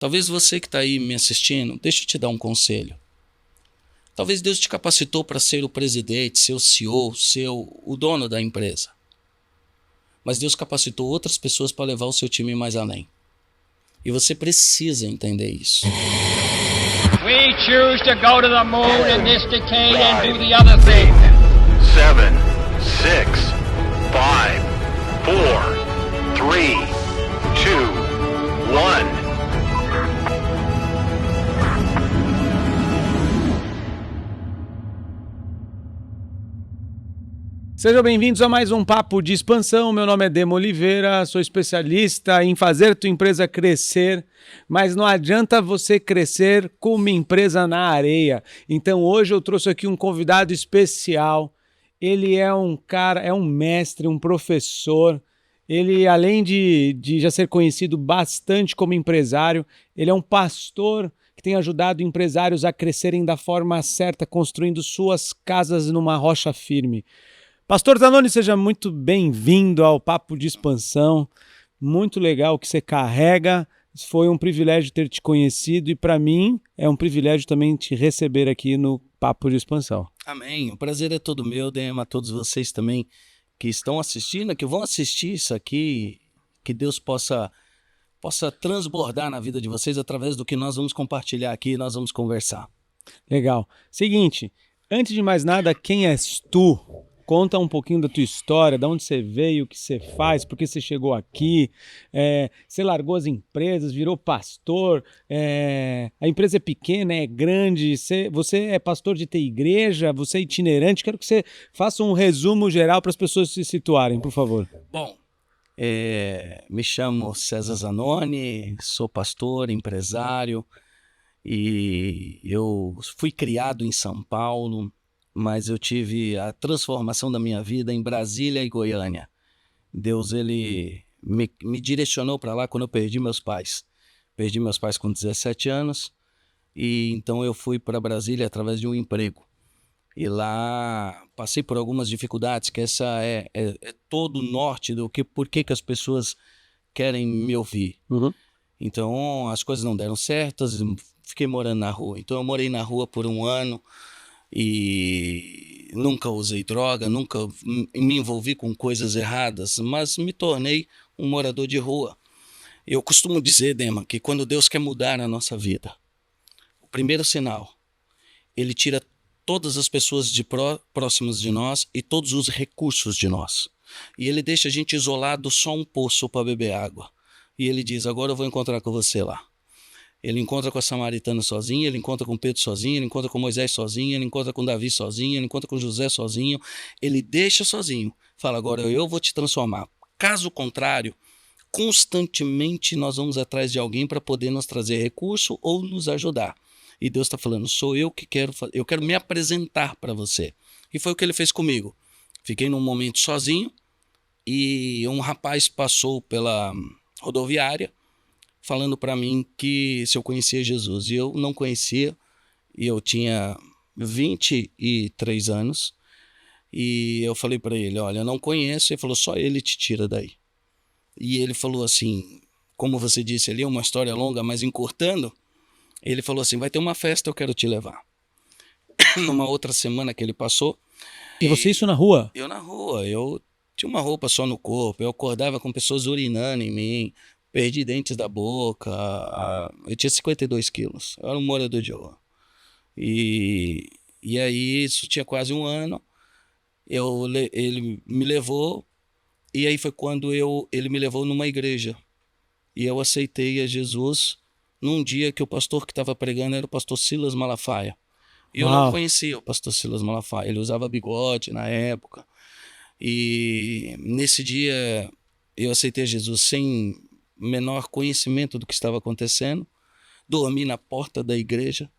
Talvez você que está aí me assistindo, deixa eu te dar um conselho. Talvez Deus te capacitou para ser o presidente, ser o CEO, ser o dono da empresa. Mas Deus capacitou outras pessoas para levar o seu time mais além. E você precisa entender isso. We choose to go to the moon in this decade and do the other thing. 7, 6, 5, 4, 3, 2, 1. Sejam bem-vindos a mais um Papo de Expansão. Meu nome é Demo Oliveira, sou especialista em fazer tua empresa crescer, mas não adianta você crescer com uma empresa na areia. Então hoje eu trouxe aqui um convidado especial. Ele é um cara, é um mestre, um professor. Ele, além de já ser conhecido bastante como empresário, ele é um pastor que tem ajudado empresários a crescerem da forma certa, construindo suas casas numa rocha firme. Pastor Zanoni, seja muito bem-vindo ao Papo de Expansão. Muito legal o que você carrega. Foi um privilégio ter te conhecido e, para mim, é um privilégio também te receber aqui no Papo de Expansão. Amém. O prazer é todo meu, Dema, a todos vocês também que estão assistindo, que vão assistir isso aqui, que Deus possa transbordar na vida de vocês através do que nós vamos compartilhar aqui e nós vamos conversar. Legal. Seguinte, antes de mais nada, quem és tu? Conta um pouquinho da tua história, de onde você veio, o que você faz, por que você chegou aqui, você largou as empresas, virou pastor, a empresa é pequena, é grande, você é pastor de ter igreja, você é itinerante, quero que você faça um resumo geral para as pessoas se situarem, por favor. Bom, me chamo César Zanoni, sou pastor, empresário e eu fui criado em São Paulo, mas eu tive a transformação da minha vida em Brasília e Goiânia. Deus, ele me direcionou para lá quando eu perdi meus pais. Perdi meus pais com 17 anos e então eu fui para Brasília através de um emprego. E lá passei por algumas dificuldades, que essa é todo o norte do que por que as pessoas querem me ouvir. Uhum. Então as coisas não deram certas, fiquei morando na rua. Então eu morei na rua por um ano, e nunca usei droga, nunca me envolvi com coisas erradas, mas me tornei um morador de rua. Eu costumo dizer, Dema, que quando Deus quer mudar a nossa vida, o primeiro sinal, ele tira todas as pessoas próximas de nós e todos os recursos de nós. E ele deixa a gente isolado, só um poço para beber água. E ele diz, agora eu vou encontrar com você lá. Ele encontra com a samaritana sozinho, ele encontra com Pedro sozinho, ele encontra com Moisés sozinho, ele encontra com Davi sozinho, ele encontra com José sozinho, ele deixa sozinho, fala, agora eu vou te transformar. Caso contrário, constantemente nós vamos atrás de alguém para poder nos trazer recurso ou nos ajudar. E Deus está falando, sou eu que quero fazer, eu quero me apresentar para você. E foi o que ele fez comigo. Fiquei num momento sozinho e um rapaz passou pela rodoviária, falando para mim que se eu conhecia Jesus, e eu não conhecia, e eu tinha 23 anos, e eu falei para ele, olha, eu não conheço, ele falou, só ele te tira daí. E ele falou assim, como você disse ali, uma história longa, mas encurtando, ele falou assim, vai ter uma festa, eu quero te levar. Numa outra semana que ele passou. E você isso na rua? Eu na rua, eu tinha uma roupa só no corpo, eu acordava com pessoas urinando em mim, perdi dentes da boca, eu tinha 52 quilos, eu era um morador de rua. E aí, isso tinha quase um ano, ele me levou, e aí foi quando ele me levou numa igreja. E eu aceitei a Jesus num dia que o pastor que estava pregando era o pastor Silas Malafaia. E eu não conhecia o pastor Silas Malafaia, ele usava bigode na época. E nesse dia eu aceitei a Jesus sem menor conhecimento do que estava acontecendo, dormi na porta da igreja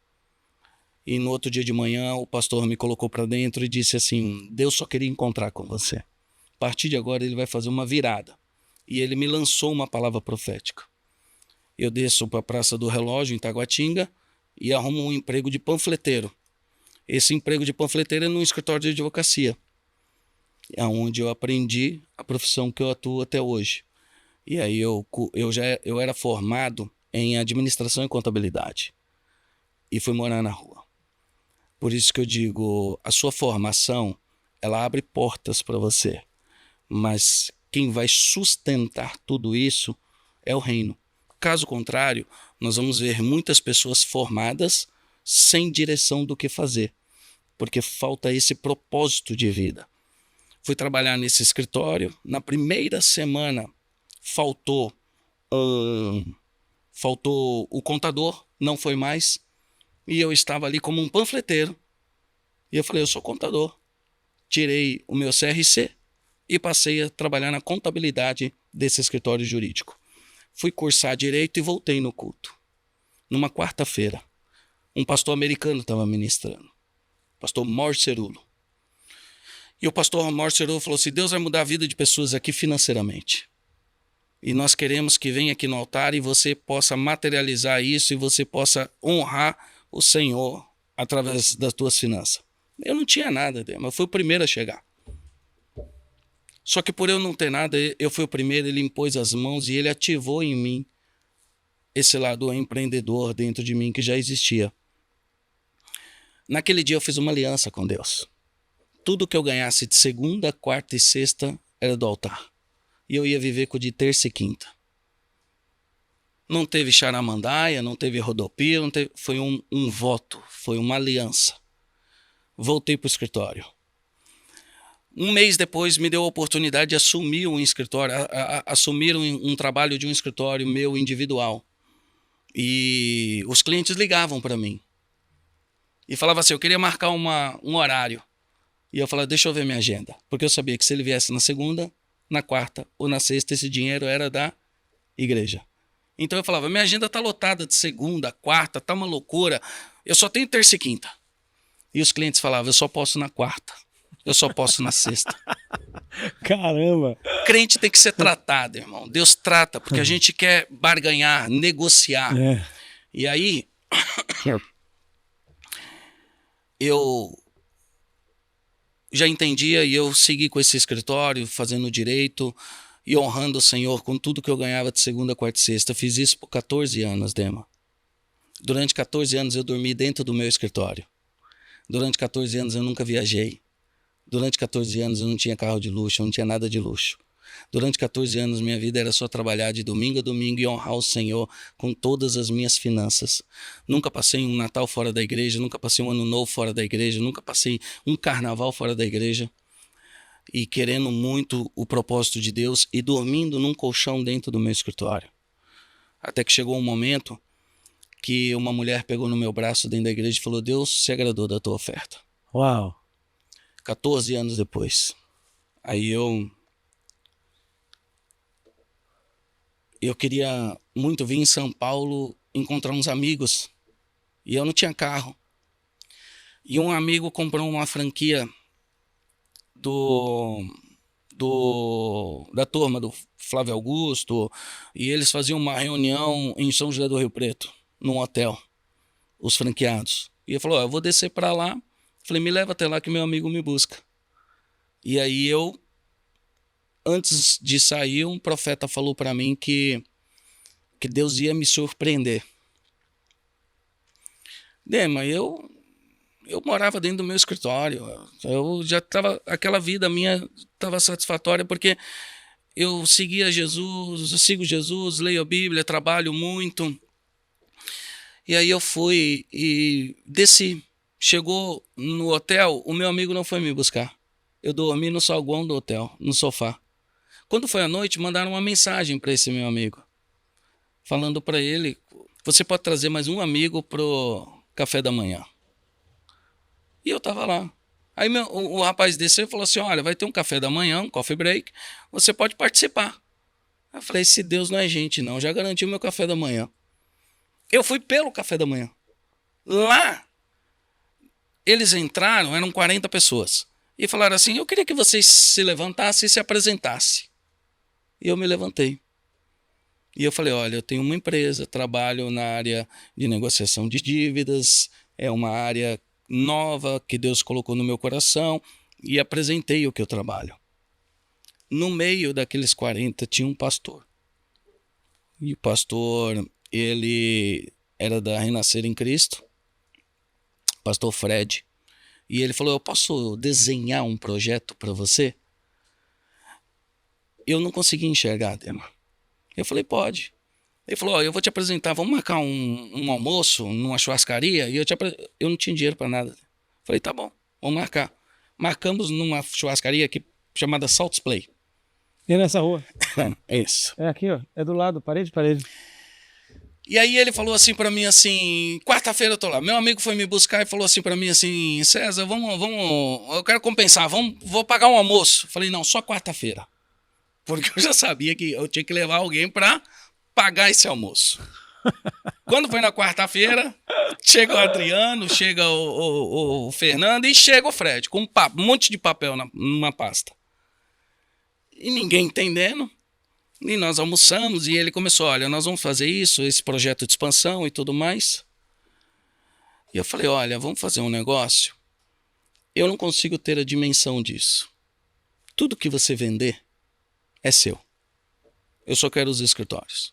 e no outro dia de manhã o pastor me colocou para dentro e disse assim, Deus só queria encontrar com você, a partir de agora ele vai fazer uma virada, e ele me lançou uma palavra profética. Eu desço para a Praça do Relógio em Taguatinga e arrumo um emprego de panfleteiro. Esse emprego de panfleteiro é num escritório de advocacia, é onde eu aprendi a profissão que eu atuo até hoje. E aí eu era formado em administração e contabilidade e fui morar na rua. Por isso que eu digo, a sua formação, ela abre portas para você, mas quem vai sustentar tudo isso é o reino. Caso contrário, nós vamos ver muitas pessoas formadas sem direção do que fazer, porque falta esse propósito de vida. Fui trabalhar nesse escritório, na primeira semana faltou o contador, não foi mais, e eu estava ali como um panfleteiro. E eu falei, eu sou contador. Tirei o meu CRC e passei a trabalhar na contabilidade desse escritório jurídico. Fui cursar direito e voltei no culto. Numa quarta-feira, um pastor americano estava ministrando, pastor Morris Cerullo. E o pastor Morris Cerullo falou assim, Deus vai mudar a vida de pessoas aqui financeiramente. E nós queremos que venha aqui no altar e você possa materializar isso e você possa honrar o Senhor através das tuas finanças. Eu não tinha nada, mas eu fui o primeiro a chegar. Só que por eu não ter nada, eu fui o primeiro, ele impôs as mãos e ele ativou em mim esse lado empreendedor dentro de mim que já existia. Naquele dia eu fiz uma aliança com Deus. Tudo que eu ganhasse de segunda, quarta e sexta era do altar. E eu ia viver com o de terça e quinta. Não teve charamandaia, não teve rodopia, não teve... foi um voto, foi uma aliança. Voltei para o escritório. Um mês depois me deu a oportunidade de assumir um escritório, assumir um trabalho de um escritório meu individual. E os clientes ligavam para mim. E falavam assim, eu queria marcar um horário. E eu falava, deixa eu ver minha agenda. Porque eu sabia que se ele viesse na segunda, na quarta ou na sexta, esse dinheiro era da igreja. Então eu falava, minha agenda está lotada de segunda, quarta, está uma loucura. Eu só tenho terça e quinta. E os clientes falavam, eu só posso na quarta. Eu só posso na sexta. Caramba! Crente tem que ser tratado, irmão. Deus trata, porque a gente quer barganhar, negociar. É. E aí, eu já entendia e eu segui com esse escritório, fazendo direito e honrando o Senhor com tudo que eu ganhava de segunda, quarta e sexta. Fiz isso por 14 anos, Dema. Durante 14 anos eu dormi dentro do meu escritório. Durante 14 anos eu nunca viajei. Durante 14 anos eu não tinha carro de luxo, eu não tinha nada de luxo. Durante 14 anos minha vida era só trabalhar de domingo a domingo e honrar o Senhor com todas as minhas finanças. Nunca passei um Natal fora da igreja, nunca passei um Ano Novo fora da igreja, nunca passei um Carnaval fora da igreja. E querendo muito o propósito de Deus e dormindo num colchão dentro do meu escritório. Até que chegou um momento que uma mulher pegou no meu braço dentro da igreja e falou, Deus se agradou da tua oferta. Uau! 14 anos depois. Aí eu queria muito vir em São Paulo encontrar uns amigos. E eu não tinha carro. E um amigo comprou uma franquia da turma do Flávio Augusto. E eles faziam uma reunião em São José do Rio Preto, num hotel, os franqueados. E ele falou, eu vou descer para lá. Falei, me leva até lá que meu amigo me busca. E aí antes de sair, um profeta falou para mim que Deus ia me surpreender. Dema, eu morava dentro do meu escritório. Eu já estava, aquela vida minha estava satisfatória porque eu seguia Jesus, eu sigo Jesus, leio a Bíblia, trabalho muito. E aí eu fui e desci. Chegou no hotel, o meu amigo não foi me buscar. Eu dormi no saguão do hotel, no sofá. Quando foi à noite, mandaram uma mensagem para esse meu amigo, falando para ele, você pode trazer mais um amigo pro café da manhã. E eu estava lá. Aí o rapaz desceu e falou assim, olha, vai ter um café da manhã, um coffee break, você pode participar. Eu falei, se Deus não é gente não, já garantiu meu café da manhã. Eu fui pelo café da manhã. Lá, eles entraram, eram 40 pessoas. E falaram assim, eu queria que vocês se levantassem e se apresentassem. E eu me levantei. E eu falei, olha, eu tenho uma empresa, trabalho na área de negociação de dívidas, é uma área nova que Deus colocou no meu coração, e apresentei o que eu trabalho. No meio daqueles 40 tinha um pastor. E o pastor, ele era da Renascer em Cristo, pastor Fred, e ele falou, eu posso desenhar um projeto para você? Eu não consegui enxergar, Dema. Eu falei, pode. Ele falou, eu vou te apresentar, vamos marcar um almoço numa churrascaria, e eu não tinha dinheiro para nada. Falei, tá bom, vamos marcar. Marcamos numa churrascaria aqui, chamada Salt's Play. E nessa rua? É isso. É aqui, ó. É do lado, parede. E aí ele falou assim pra mim, assim, quarta-feira eu tô lá. Meu amigo foi me buscar e falou assim pra mim, assim, César, vamos, eu quero compensar, vou pagar um almoço. Falei, não, só quarta-feira. Porque eu já sabia que eu tinha que levar alguém pra pagar esse almoço. Quando foi na quarta-feira, chega o Adriano, chega o Fernando e chega o Fred, com um monte de papel numa pasta. E ninguém entendendo. E nós almoçamos e ele começou, olha, nós vamos fazer isso, esse projeto de expansão e tudo mais. E eu falei, olha, vamos fazer um negócio. Eu não consigo ter a dimensão disso. Tudo que você vender é seu. Eu só quero os escritórios.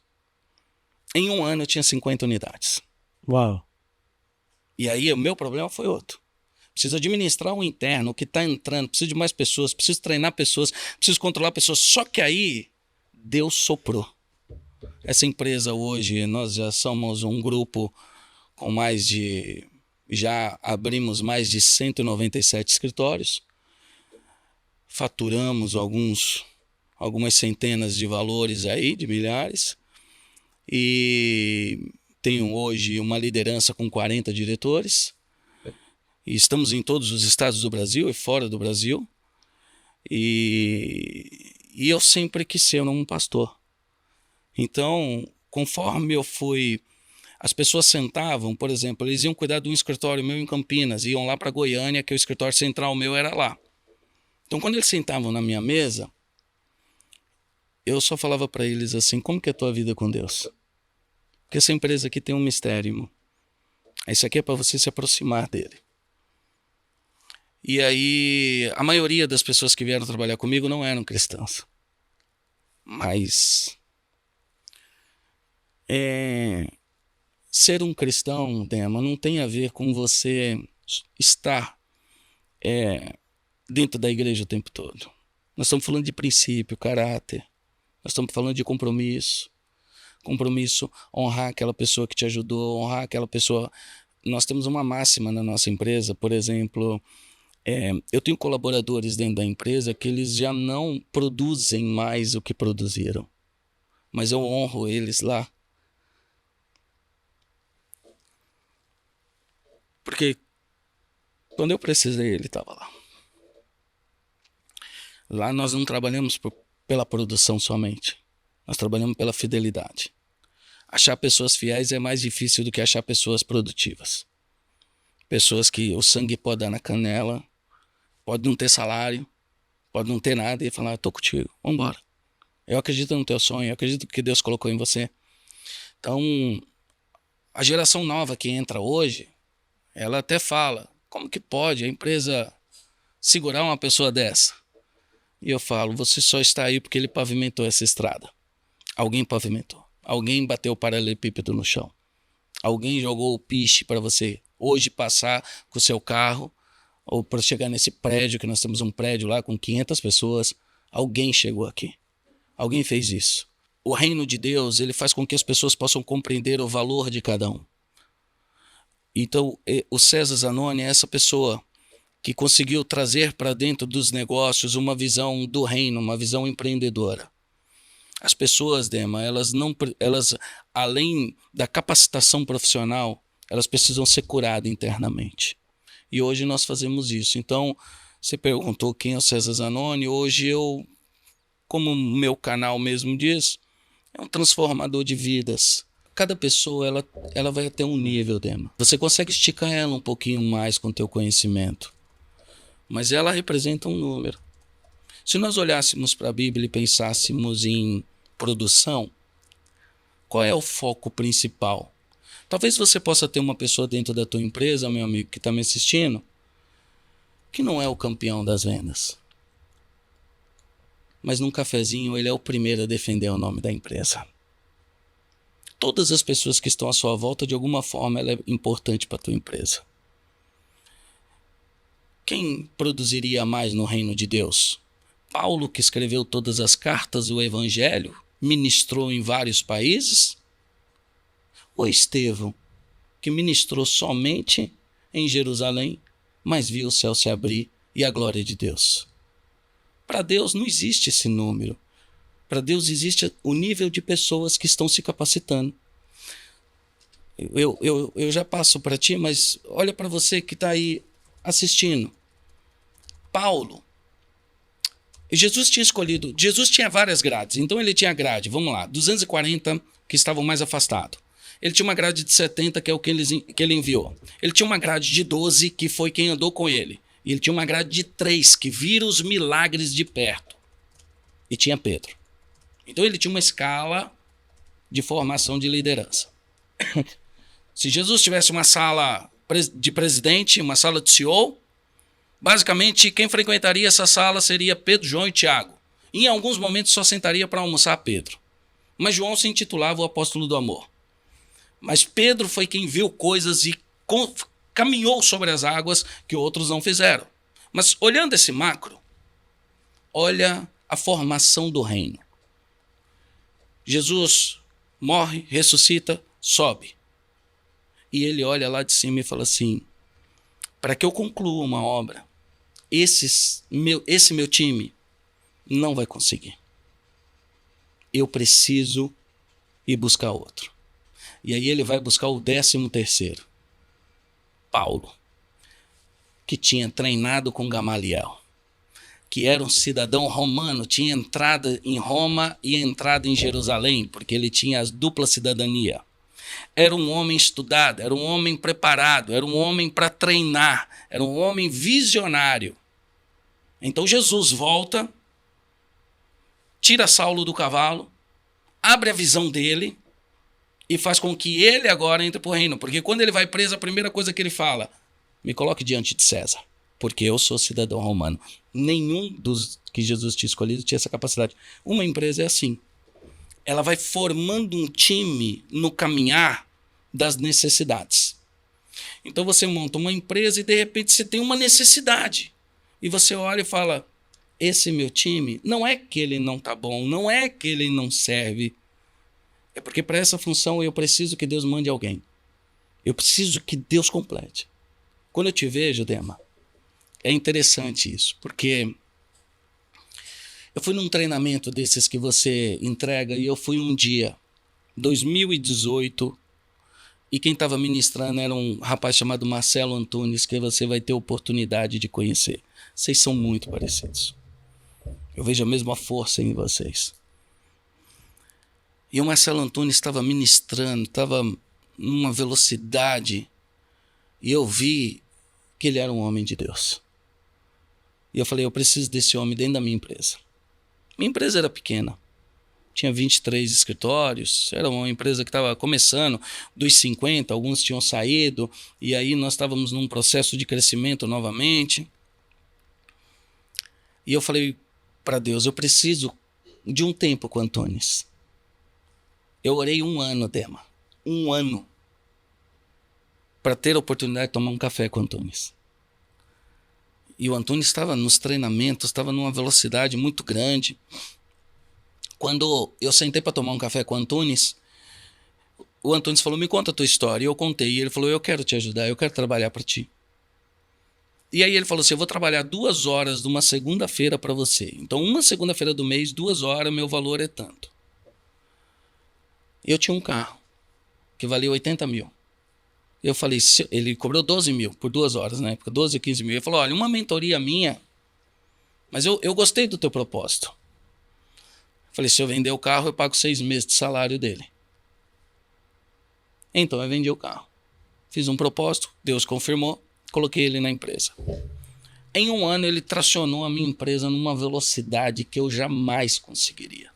Em um ano eu tinha 50 unidades. Uau. E aí o meu problema foi outro. Preciso administrar o interno, o que está entrando, preciso de mais pessoas, preciso treinar pessoas, preciso controlar pessoas. Só que aí Deus soprou. Essa empresa hoje, nós já somos um grupo com já abrimos mais de 197 escritórios, faturamos algumas centenas de valores aí, de milhares, e tenho hoje uma liderança com 40 diretores, e estamos em todos os estados do Brasil e fora do Brasil, e eu sempre quis ser um pastor. Então, conforme eu fui, as pessoas sentavam, por exemplo, eles iam cuidar de um escritório meu em Campinas, iam lá para Goiânia, que o escritório central meu era lá. Então, quando eles sentavam na minha mesa, eu só falava para eles assim, como que é a tua vida com Deus? Porque essa empresa aqui tem um mistério, irmão. Isso aqui é para você se aproximar dele. E aí, a maioria das pessoas que vieram trabalhar comigo não eram cristãs. Mas ser um cristão, Dema, não tem a ver com você estar dentro da igreja o tempo todo. Nós estamos falando de princípio, caráter. Nós estamos falando de compromisso. Compromisso, honrar aquela pessoa que te ajudou, honrar aquela pessoa. Nós temos uma máxima na nossa empresa, por exemplo, eu tenho colaboradores dentro da empresa que eles já não produzem mais o que produziram, mas eu honro eles lá. Porque quando eu precisei, ele estava lá. Lá nós não trabalhamos pela produção somente, nós trabalhamos pela fidelidade. Achar pessoas fiéis é mais difícil do que achar pessoas produtivas. Pessoas que o sangue pode dar na canela, pode não ter salário, pode não ter nada e falar, estou contigo, vamos embora. Eu acredito no teu sonho, eu acredito que Deus colocou em você. Então, a geração nova que entra hoje, ela até fala, como que pode a empresa segurar uma pessoa dessa? E eu falo, você só está aí porque ele pavimentou essa estrada. Alguém pavimentou. Alguém bateu o paralelepípedo no chão. Alguém jogou o piche para você hoje passar com o seu carro ou para chegar nesse prédio, que nós temos um prédio lá com 500 pessoas. Alguém chegou aqui. Alguém fez isso. O reino de Deus, ele faz com que as pessoas possam compreender o valor de cada um. Então, o César Zanoni é essa pessoa que conseguiu trazer para dentro dos negócios uma visão do reino, uma visão empreendedora. As pessoas, Dema, elas além da capacitação profissional, elas precisam ser curadas internamente. E hoje nós fazemos isso. Então, você perguntou quem é o César Zanoni. Hoje eu, como o meu canal mesmo diz, é um transformador de vidas. Cada pessoa, ela vai ter um nível, Dema. Você consegue esticar ela um pouquinho mais com o teu conhecimento. Mas ela representa um número. Se nós olhássemos para a Bíblia e pensássemos em produção, qual é o foco principal? Talvez você possa ter uma pessoa dentro da tua empresa, meu amigo, que está me assistindo, que não é o campeão das vendas. Mas num cafezinho ele é o primeiro a defender o nome da empresa. todas as pessoas que estão à sua volta, de alguma forma, ela é importante para a tua empresa. Quem produziria mais no reino de Deus? Paulo, que escreveu todas as cartas do Evangelho, ministrou em vários países? Ou Estevão, que ministrou somente em Jerusalém, mas viu o céu se abrir e a glória de Deus? Para Deus não existe esse número. Para Deus existe o nível de pessoas que estão se capacitando. Eu já passo para ti, mas olha para você que está aí assistindo. Paulo, Jesus tinha várias grades, então ele tinha grade, vamos lá, 240 que estavam mais afastados. Ele tinha uma grade de 70, que é o que ele enviou. Ele tinha uma grade de 12, que foi quem andou com ele. E ele tinha uma grade de 3, que viram os milagres de perto. E tinha Pedro. Então ele tinha uma escala de formação de liderança. Se Jesus tivesse uma sala de presidente, uma sala de CEO, basicamente quem frequentaria essa sala seria Pedro, João e Tiago. Em alguns momentos só sentaria para almoçar Pedro. Mas João se intitulava o apóstolo do amor. Mas Pedro foi quem viu coisas e caminhou sobre as águas que outros não fizeram. Mas olhando esse macro, olha a formação do reino. Jesus morre, ressuscita, sobe. E ele olha lá de cima e fala assim: para que eu conclua uma obra, esse meu time não vai conseguir. Eu preciso ir buscar outro. E aí ele vai buscar o 13º, Paulo, que tinha treinado com Gamaliel, que era um cidadão romano, tinha entrada em Roma e entrada em Jerusalém, porque ele tinha a dupla cidadania. Era um homem estudado, era um homem preparado, era um homem para treinar, era um homem visionário. Então Jesus volta, tira Saulo do cavalo, abre a visão dele e faz com que ele agora entre para o reino. Porque quando ele vai preso, a primeira coisa que ele fala: me coloque diante de César, porque eu sou cidadão romano. Nenhum dos que Jesus tinha escolhido tinha essa capacidade. Uma empresa é assim. Ela vai formando um time no caminhar das necessidades. Então você monta uma empresa e de repente você tem uma necessidade. E você olha e fala: esse meu time, não é que ele não está bom, não é que ele não serve. É porque para essa função eu preciso que Deus mande alguém. Eu preciso que Deus complete. Quando eu te vejo, Dema, é interessante isso, porque eu fui num treinamento desses que você entrega e eu fui um dia, 2018, e quem estava ministrando era um rapaz chamado Marcelo Antunes, que você vai ter oportunidade de conhecer. Vocês são muito parecidos. Eu vejo a mesma força em vocês. E o Marcelo Antunes estava ministrando, estava numa velocidade, e eu vi que ele era um homem de Deus. E eu falei: eu preciso desse homem dentro da minha empresa. Minha empresa era pequena, tinha 23 escritórios, era uma empresa que estava começando, dos 50, alguns tinham saído, e aí nós estávamos num processo de crescimento novamente. E eu falei para Deus: eu preciso de um tempo com o Antunes. Eu orei 1 ano, Dema, 1 ano, para ter a oportunidade de tomar um café com o Antunes. E o Antunes estava nos treinamentos, estava numa velocidade muito grande. Quando eu sentei para tomar um café com o Antunes falou: me conta a tua história. E eu contei. E ele falou: eu quero te ajudar, eu quero trabalhar para ti. E aí ele falou assim: eu vou trabalhar 2 horas de uma segunda-feira para você. Então, uma segunda-feira do mês, 2 horas, meu valor é tanto. Eu tinha um carro que valia 80 mil. Eu falei: ele cobrou 12 mil por 2 horas, na época, 12 a 15 mil. Ele falou: olha, uma mentoria minha, mas eu gostei do teu propósito. Eu falei: se eu vender o carro, eu pago 6 meses de salário dele. Então eu vendi o carro. Fiz um propósito, Deus confirmou, coloquei ele na empresa. Em 1 ano ele tracionou a minha empresa numa velocidade que eu jamais conseguiria.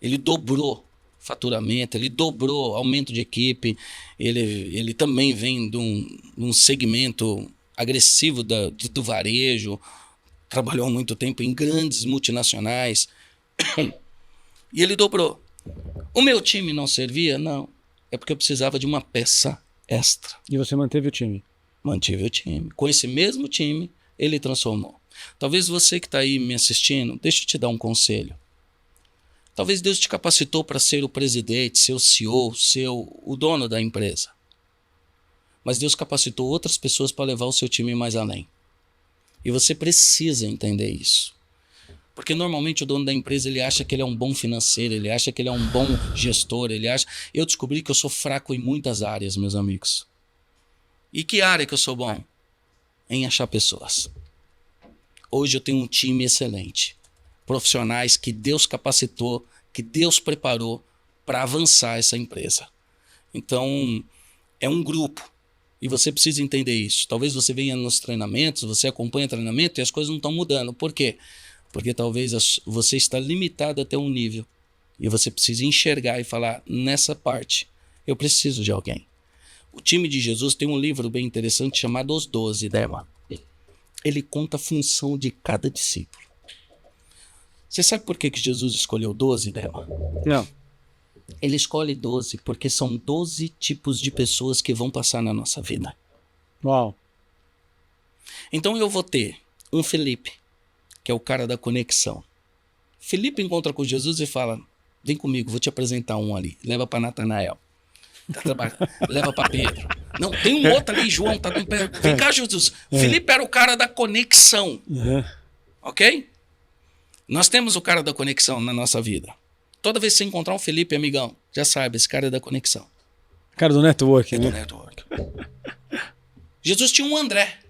Ele dobrou faturamento, ele dobrou aumento de equipe, ele também vem de um segmento agressivo do varejo, trabalhou há muito tempo em grandes multinacionais, e ele dobrou. O meu time não servia? Não. É porque eu precisava de uma peça extra. E você manteve o time? Mantive o time. Com esse mesmo time, ele transformou. Talvez você que está aí me assistindo, deixa eu te dar um conselho. Talvez Deus te capacitou para ser o presidente, ser o CEO, ser o dono da empresa. Mas Deus capacitou outras pessoas para levar o seu time mais além. E você precisa entender isso. Porque normalmente o dono da empresa ele acha que ele é um bom financeiro, ele acha que ele é um bom gestor, ele acha... Eu descobri que eu sou fraco em muitas áreas, meus amigos. E que área que eu sou bom? Em achar pessoas. Hoje eu tenho um time excelente. Profissionais que Deus capacitou, que Deus preparou para avançar essa empresa. Então, é um grupo. E você precisa entender isso. Talvez você venha nos treinamentos, você acompanha treinamento e as coisas não estão mudando. Por quê? Porque talvez você está limitado até um nível. E você precisa enxergar e falar, nessa parte, eu preciso de alguém. O time de Jesus tem um livro bem interessante chamado Os 12, Dema. Ele conta a função de cada discípulo. Você sabe por que Jesus escolheu 12, Dema? Não. Ele escolhe 12 porque são 12 tipos de pessoas que vão passar na nossa vida. Uau. Então eu vou ter um Felipe, que é o cara da conexão. Felipe encontra com Jesus e fala, vem comigo, vou te apresentar um ali. Leva para Natanael. Leva para Pedro. Não, tem um outro ali, João, tá com pé. Vem cá, Jesus. Felipe era o cara da conexão. Ok? Nós temos o cara da conexão na nossa vida. Toda vez que você encontrar um Felipe, amigão, já sabe, esse cara é da conexão. Cara do network, É né? do network. Jesus tinha um André.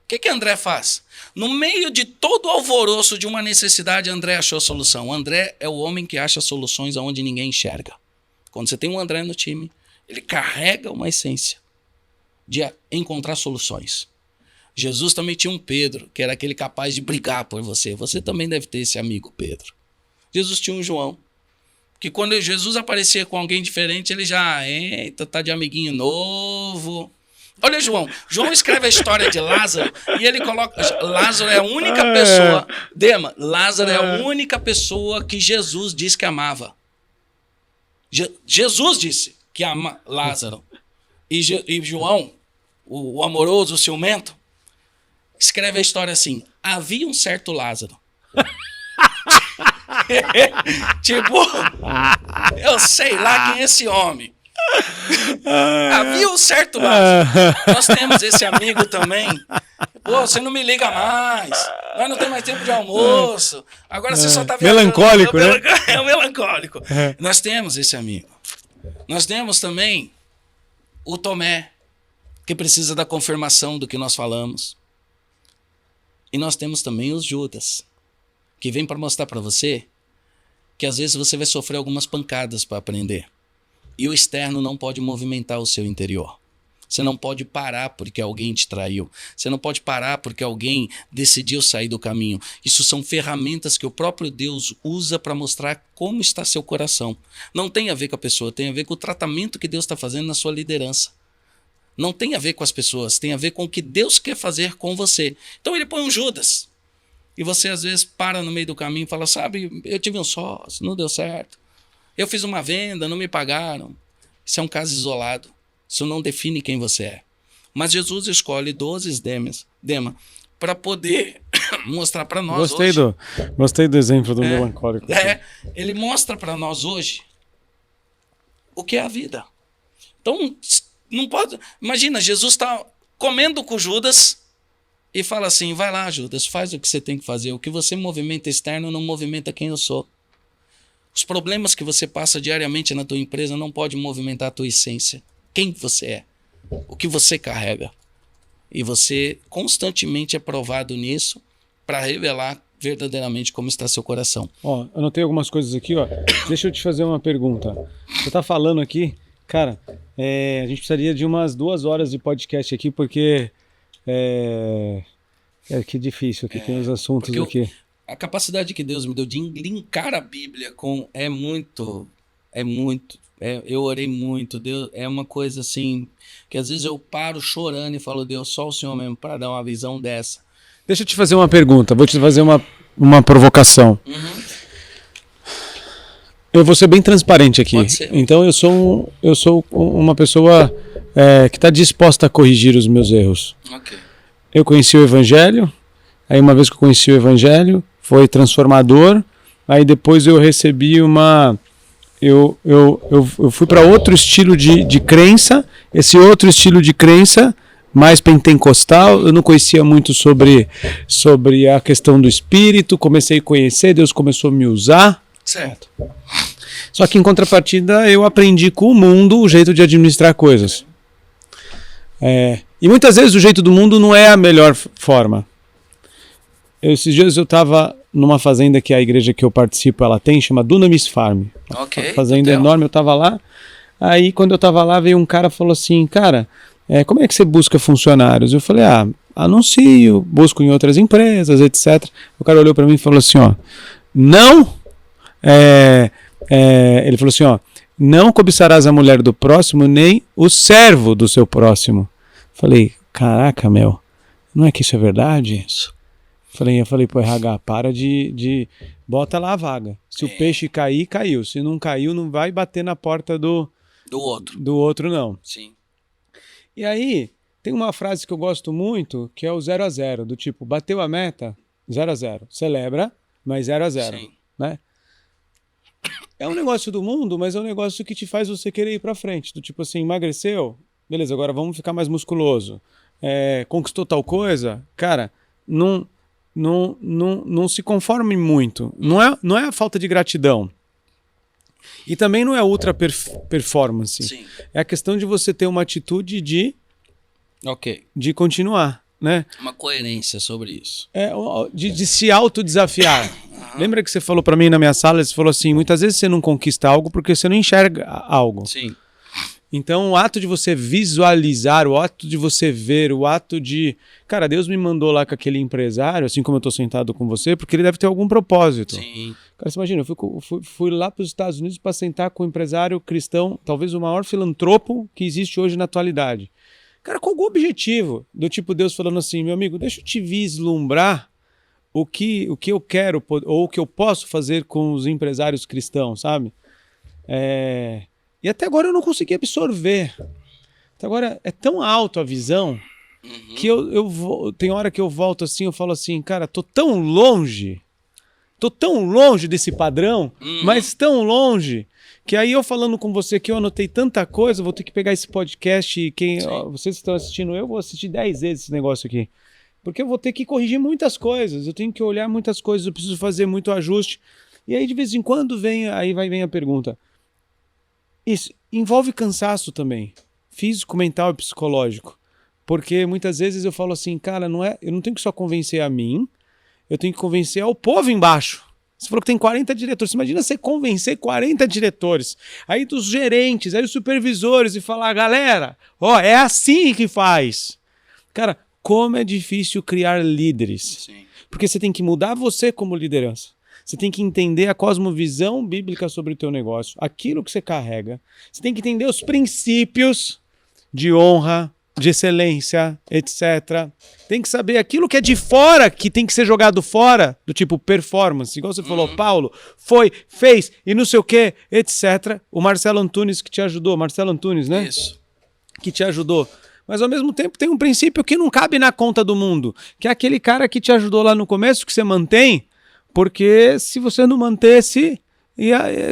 O que André faz? No meio de todo o alvoroço de uma necessidade, André achou a solução. André é o homem que acha soluções aonde ninguém enxerga. Quando você tem um André no time, ele carrega uma essência de encontrar soluções. Jesus também tinha um Pedro, que era aquele capaz de brigar por você. Você também deve ter esse amigo, Pedro. Jesus tinha um João, que quando Jesus aparecia com alguém diferente, ele já, eita, tá de amiguinho novo. Olha, João escreve a história de Lázaro e ele coloca, Lázaro é a única pessoa, Dema, Lázaro é a única pessoa que Jesus disse que amava. Jesus disse que ama Lázaro. E João, o amoroso, o ciumento, escreve a história assim, havia um certo Lázaro. Tipo, eu sei lá quem é esse homem. Havia um certo Lázaro. Nós temos esse amigo também. Pô, você não me liga mais. Nós não temos mais tempo de almoço. Agora você só tá viajando. Melancólico, né? É o melancólico. Nós temos esse amigo. Nós temos também o Tomé, que precisa da confirmação do que nós falamos. E nós temos também os Judas, que vem para mostrar para você que às vezes você vai sofrer algumas pancadas para aprender. E o externo não pode movimentar o seu interior. Você não pode parar porque alguém te traiu. Você não pode parar porque alguém decidiu sair do caminho. Isso são ferramentas que o próprio Deus usa para mostrar como está seu coração. Não tem a ver com a pessoa, tem a ver com o tratamento que Deus está fazendo na sua liderança. Não tem a ver com as pessoas, tem a ver com o que Deus quer fazer com você. Então ele põe um Judas. E você às vezes para no meio do caminho e fala, sabe, eu tive um sócio, não deu certo. Eu fiz uma venda, não me pagaram. Isso é um caso isolado. Isso não define quem você é. Mas Jesus escolhe 12 Dema para poder mostrar para nós hoje. Gostei do exemplo do melancólico. Ele mostra para nós hoje o que é a vida. Então, não pode... Imagina, Jesus está comendo com Judas e fala assim, vai lá, Judas, faz o que você tem que fazer. O que você movimenta externo não movimenta quem eu sou. Os problemas que você passa diariamente na tua empresa não pode movimentar a tua essência. Quem você é, o que você carrega. E você constantemente é provado nisso para revelar verdadeiramente como está seu coração. Ó, eu anotei algumas coisas aqui, ó. Deixa eu te fazer uma pergunta. Você tá falando aqui, cara, a gente precisaria de umas 2 horas de podcast aqui, porque que difícil aqui, tem os assuntos aqui. A capacidade que Deus me deu de linkar a Bíblia com eu orei muito, Deus, é uma coisa assim, que às vezes eu paro chorando e falo, Deus, só o Senhor mesmo para dar uma visão dessa. Deixa eu te fazer uma pergunta, vou te fazer uma provocação. Eu vou ser bem transparente aqui. Pode ser. Então eu sou uma pessoa que está disposta a corrigir os meus erros. Ok. Eu conheci o Evangelho, aí uma vez que eu conheci o Evangelho, foi transformador, aí depois eu recebi eu fui para outro estilo de crença, esse outro estilo de crença, mais pentecostal, eu não conhecia muito sobre a questão do espírito, comecei a conhecer, Deus começou a me usar. Certo. Só que em contrapartida eu aprendi com o mundo o jeito de administrar coisas. E muitas vezes o jeito do mundo não é a melhor forma. Esses dias eu estava numa fazenda que a igreja que eu participo ela tem, chama Dunamis Farm. Ok. Uma fazenda Então. enorme, eu estava lá. Aí quando eu estava lá veio um cara e falou assim, cara, como é que você busca funcionários? Eu falei, anuncio, busco em outras empresas, etc. O cara olhou para mim e falou assim, não... ele falou assim, não cobiçarás a mulher do próximo, nem o servo do seu próximo. Falei, caraca, não é que isso é verdade? Isso. Eu falei, pô, RH, para de... Bota lá a vaga. Se o peixe cair, caiu. Se não caiu, não vai bater na porta do outro, não. Sim. E aí, tem uma frase que eu gosto muito, que é o 0-0, do tipo, bateu a meta, 0-0. Celebra, mas 0-0. Sim. Né? É um negócio do mundo, mas é um negócio que te faz você querer ir pra frente. Do tipo assim, emagreceu? Beleza, agora vamos ficar mais musculoso. Conquistou tal coisa? Cara, não se conforme muito. Não é a falta de gratidão. E também não é ultra performance. Sim. É a questão de você ter uma atitude de continuar. Né? Uma coerência sobre isso. De se autodesafiar. Lembra que você falou pra mim na minha sala, você falou assim, muitas vezes você não conquista algo porque você não enxerga algo. Sim. Então o ato de você visualizar, o ato de você ver, o ato de... Cara, Deus me mandou lá com aquele empresário, assim como eu tô sentado com você, porque ele deve ter algum propósito. Sim. Cara, você imagina, eu fui lá para os Estados Unidos para sentar com um empresário cristão, talvez o maior filantropo que existe hoje na atualidade. Cara, qual o objetivo? Do tipo Deus falando assim, meu amigo, deixa eu te vislumbrar o que eu quero ou o que eu posso fazer com os empresários cristãos, sabe? E até agora eu não consegui absorver. Até agora é tão alto a visão que tem hora que eu volto assim, eu falo assim, cara, tô tão longe desse padrão, mas tão longe, que aí eu falando com você que eu anotei tanta coisa, vou ter que pegar esse podcast e vocês que estão assistindo, eu vou assistir 10 vezes esse negócio aqui. Porque eu vou ter que corrigir muitas coisas, eu tenho que olhar muitas coisas, eu preciso fazer muito ajuste. E aí de vez em quando vem a pergunta. Isso envolve cansaço também, físico, mental e psicológico. Porque muitas vezes eu falo assim, cara, eu não tenho que só convencer a mim, eu tenho que convencer ao povo embaixo. Você falou que tem 40 diretores. Você imagina você convencer 40 diretores, aí dos gerentes, aí os supervisores, e falar, galera, é assim que faz. Cara, como é difícil criar líderes. Sim. Porque você tem que mudar você como liderança. Você tem que entender a cosmovisão bíblica sobre o teu negócio, aquilo que você carrega. Você tem que entender os princípios de honra, de excelência, etc. Tem que saber aquilo que é de fora, que tem que ser jogado fora, do tipo performance. Igual você falou, Paulo, fez e não sei o que, etc. O Marcelo Antunes que te ajudou. Marcelo Antunes, né? Isso. Que te ajudou. Mas ao mesmo tempo tem um princípio que não cabe na conta do mundo, que é aquele cara que te ajudou lá no começo, que você mantém, porque se você não mantesse,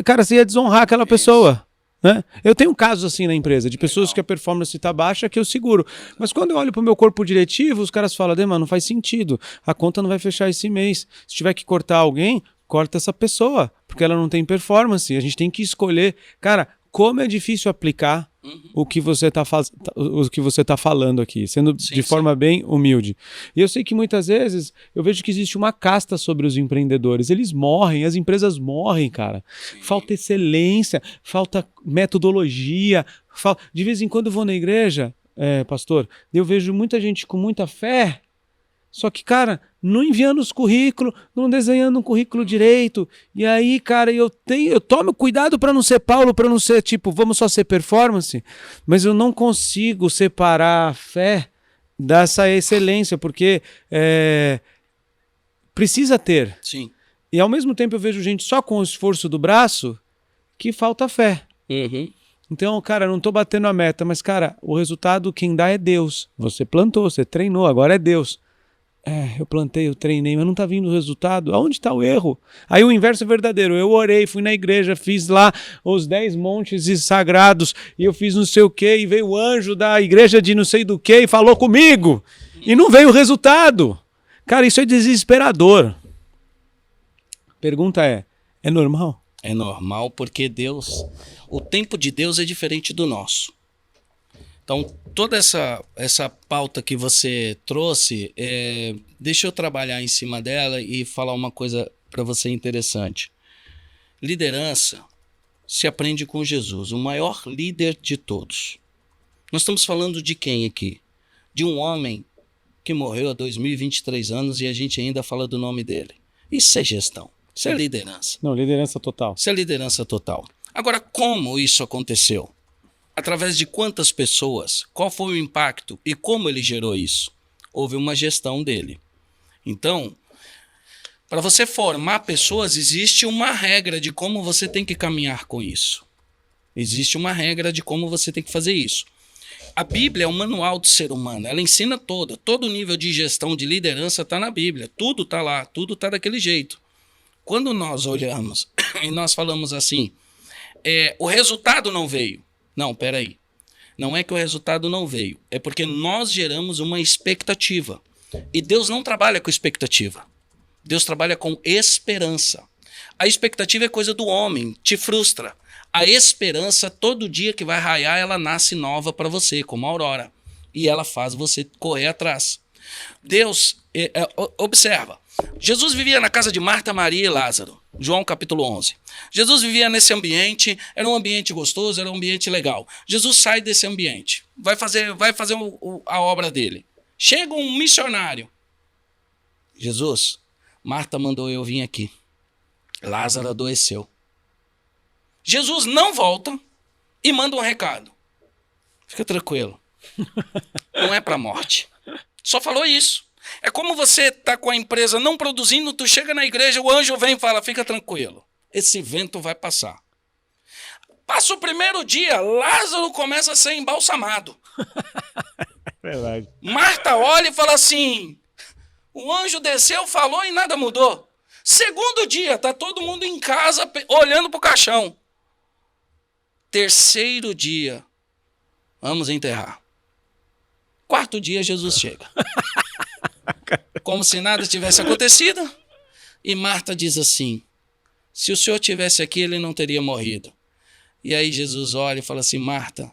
cara, você ia desonrar aquela pessoa. Né? Eu tenho casos assim na empresa, de pessoas que a performance está baixa, que eu seguro. Mas quando eu olho para o meu corpo diretivo, os caras falam, mano, não faz sentido, a conta não vai fechar esse mês. Se tiver que cortar alguém, corta essa pessoa, porque ela não tem performance. A gente tem que escolher. Cara, como é difícil aplicar o que você está falando aqui, sendo de forma bem humilde. E eu sei que muitas vezes eu vejo que existe uma casta sobre os empreendedores. Eles morrem, as empresas morrem, cara. Sim. Falta excelência, falta metodologia. De vez em quando eu vou na igreja, pastor, eu vejo muita gente com muita fé, só que, cara, não enviando os currículos, não desenhando um currículo direito. E aí, cara, eu tomo cuidado para não ser Paulo, para não ser tipo, vamos só ser performance, mas eu não consigo separar a fé dessa excelência, porque precisa ter. Sim. E ao mesmo tempo eu vejo gente só com o esforço do braço que falta fé. Uhum. Então, cara, eu não tô batendo a meta, mas, cara, o resultado quem dá é Deus. Você plantou, você treinou, agora é Deus. Eu plantei, eu treinei, mas não tá vindo o resultado. Aonde tá o erro? Aí o inverso é verdadeiro. Eu orei, fui na igreja, fiz lá os 10 montes e sagrados, e eu fiz não sei o quê, e veio o anjo da igreja de não sei do quê e falou comigo. E não veio o resultado. Cara, isso é desesperador. Pergunta é normal? É normal porque o tempo de Deus é diferente do nosso. Então, toda essa pauta que você trouxe, deixa eu trabalhar em cima dela e falar uma coisa para você interessante. Liderança se aprende com Jesus, o maior líder de todos. Nós estamos falando de quem aqui? De um homem que morreu há 2023 anos e a gente ainda fala do nome dele. Isso é gestão, isso é liderança. Não, liderança total. Isso é liderança total. Agora, como isso aconteceu? Através de quantas pessoas? Qual foi o impacto? E como ele gerou isso? Houve uma gestão dele. Então, para você formar pessoas, existe uma regra de como você tem que caminhar com isso. Existe uma regra de como você tem que fazer isso. A Bíblia é o manual do ser humano. Ela ensina todo nível de gestão, de liderança está na Bíblia. Tudo está lá, tudo está daquele jeito. Quando nós olhamos e nós falamos assim, o resultado não veio. Não, peraí. Não é que o resultado não veio. É porque nós geramos uma expectativa. E Deus não trabalha com expectativa. Deus trabalha com esperança. A expectativa é coisa do homem, te frustra. A esperança, todo dia que vai raiar, ela nasce nova para você, como a aurora. E ela faz você correr atrás. Deus, observa. Jesus vivia na casa de Marta, Maria e Lázaro. João capítulo 11. Jesus vivia nesse ambiente, era um ambiente gostoso, era um ambiente legal. Jesus sai desse ambiente, vai fazer a obra dele. Chega um missionário. Jesus, Marta mandou eu vir aqui. Lázaro adoeceu. Jesus não volta e manda um recado. Fica tranquilo. Não é para morte. Só falou isso. É como você tá com a empresa não produzindo, tu chega na igreja, o anjo vem e fala, fica tranquilo, esse vento vai passar. Passa o primeiro dia, Lázaro começa a ser embalsamado. Verdade. Marta olha e fala assim, o anjo desceu, falou e nada mudou. Segundo dia, tá todo mundo em casa olhando pro caixão. Terceiro dia, vamos enterrar. Quarto dia, Jesus chega. Como se nada tivesse acontecido. E Marta diz assim, se o Senhor tivesse aqui, ele não teria morrido. E aí Jesus olha e fala assim, Marta,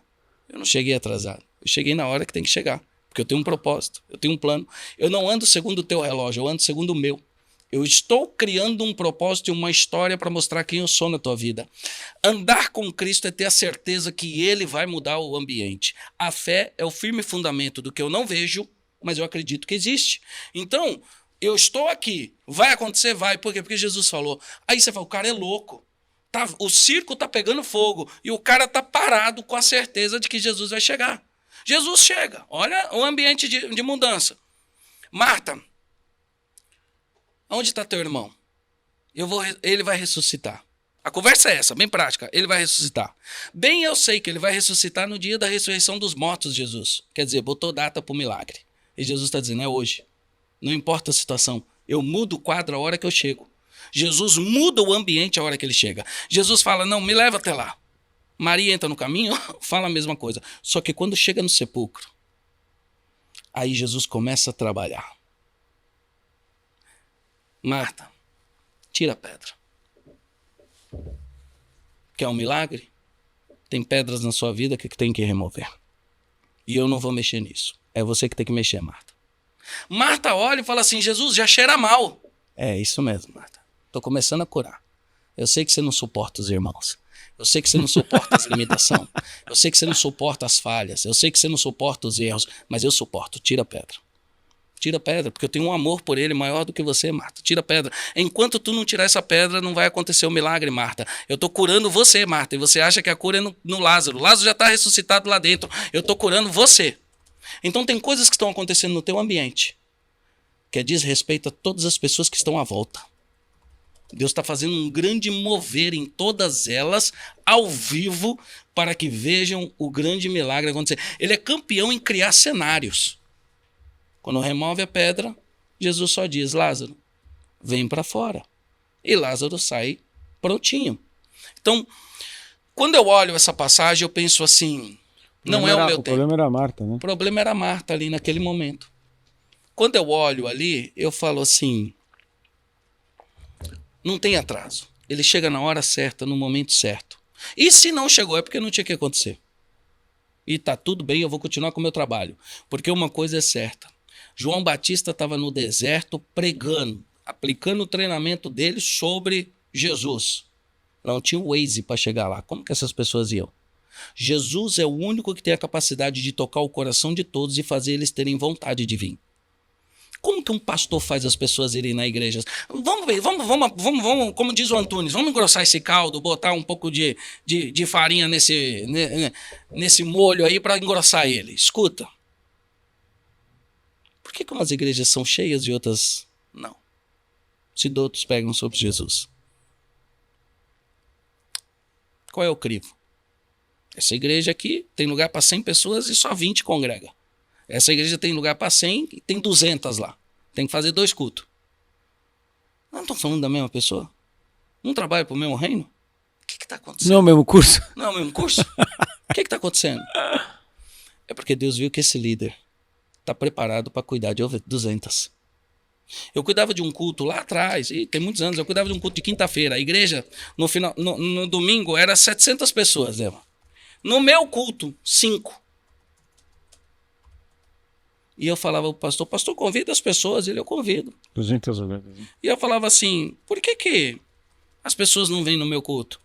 eu não cheguei atrasado. Eu cheguei na hora que tem que chegar. Porque eu tenho um propósito, eu tenho um plano. Eu não ando segundo o teu relógio, eu ando segundo o meu. Eu estou criando um propósito e uma história para mostrar quem eu sou na tua vida. Andar com Cristo é ter a certeza que Ele vai mudar o ambiente. A fé é o firme fundamento do que eu não vejo, mas eu acredito que existe. Então, eu estou aqui. Vai acontecer? Vai. Por quê? Porque Jesus falou. Aí você fala, o cara é louco. O circo está pegando fogo e o cara está parado com a certeza de que Jesus vai chegar. Jesus chega. Olha o ambiente de mudança. Marta, onde está teu irmão? Ele vai ressuscitar. A conversa é essa, bem prática. Ele vai ressuscitar. Bem, eu sei que ele vai ressuscitar no dia da ressurreição dos mortos, Jesus. Quer dizer, botou data para o milagre. E Jesus está dizendo, é hoje. Não importa a situação. Eu mudo o quadro a hora que eu chego. Jesus muda o ambiente a hora que ele chega. Jesus fala, não, me leva até lá. Maria entra no caminho, fala a mesma coisa. Só que quando chega no sepulcro, aí Jesus começa a trabalhar. Marta, tira a pedra. Quer um milagre? Tem pedras na sua vida que tem que remover. E eu não vou mexer nisso. É você que tem que mexer, Marta. Marta olha e fala assim, Jesus, já cheira mal. É isso mesmo, Marta. Estou começando a curar. Eu sei que você não suporta os irmãos. Eu sei que você não suporta as limitações. Eu sei que você não suporta as falhas. Eu sei que você não suporta os erros. Mas eu suporto. Tira a pedra. Tira a pedra, porque eu tenho um amor por ele maior do que você, Marta. Tira a pedra. Enquanto tu não tirar essa pedra, não vai acontecer o milagre, Marta. Eu estou curando você, Marta. E você acha que a cura é no Lázaro. Lázaro já está ressuscitado lá dentro. Eu estou curando você. Então tem coisas que estão acontecendo no teu ambiente que diz respeito a todas as pessoas que estão à volta. Deus está fazendo um grande mover em todas elas, ao vivo, para que vejam o grande milagre acontecer. Ele é campeão em criar cenários. Quando remove a pedra, Jesus só diz, Lázaro, vem para fora. E Lázaro sai prontinho. Então, quando eu olho essa passagem, eu penso assim, não é o meu tempo. O problema era a Marta, né? O problema era a Marta ali naquele momento. Quando eu olho ali, eu falo assim, não tem atraso. Ele chega na hora certa, no momento certo. E se não chegou, é porque não tinha que acontecer. E tá tudo bem, eu vou continuar com o meu trabalho. Porque uma coisa é certa. João Batista estava no deserto pregando, aplicando o treinamento dele sobre Jesus. Não tinha o Waze para chegar lá. Como que essas pessoas iam? Jesus é o único que tem a capacidade de tocar o coração de todos e fazer eles terem vontade de vir. Como que um pastor faz as pessoas irem na igreja? Vamos ver, vamos, como diz o Antunes, vamos engrossar esse caldo, botar um pouco de farinha nesse molho aí para engrossar ele. Escuta. Por que umas igrejas são cheias e outras não? Se outros pegam sobre Jesus. Qual é o crivo? Essa igreja aqui tem lugar para 100 pessoas e só 20 congrega. Essa igreja tem lugar para 100 e tem 200 lá. Tem que fazer 2 cultos. Não estão falando da mesma pessoa? Não trabalha para o mesmo reino? O que está acontecendo? Não é o mesmo curso? Não é o mesmo curso? O que está acontecendo? É porque Deus viu que esse líder está preparado para cuidar de 200. Eu cuidava de um culto lá atrás, e tem muitos anos, eu cuidava de um culto de quinta-feira. A igreja, no domingo, era 700 pessoas. Né? No meu culto, 5. E eu falava pro pastor, convida as pessoas. Ele, eu convido. 200 lugares. E eu falava assim, por que as pessoas não vêm no meu culto?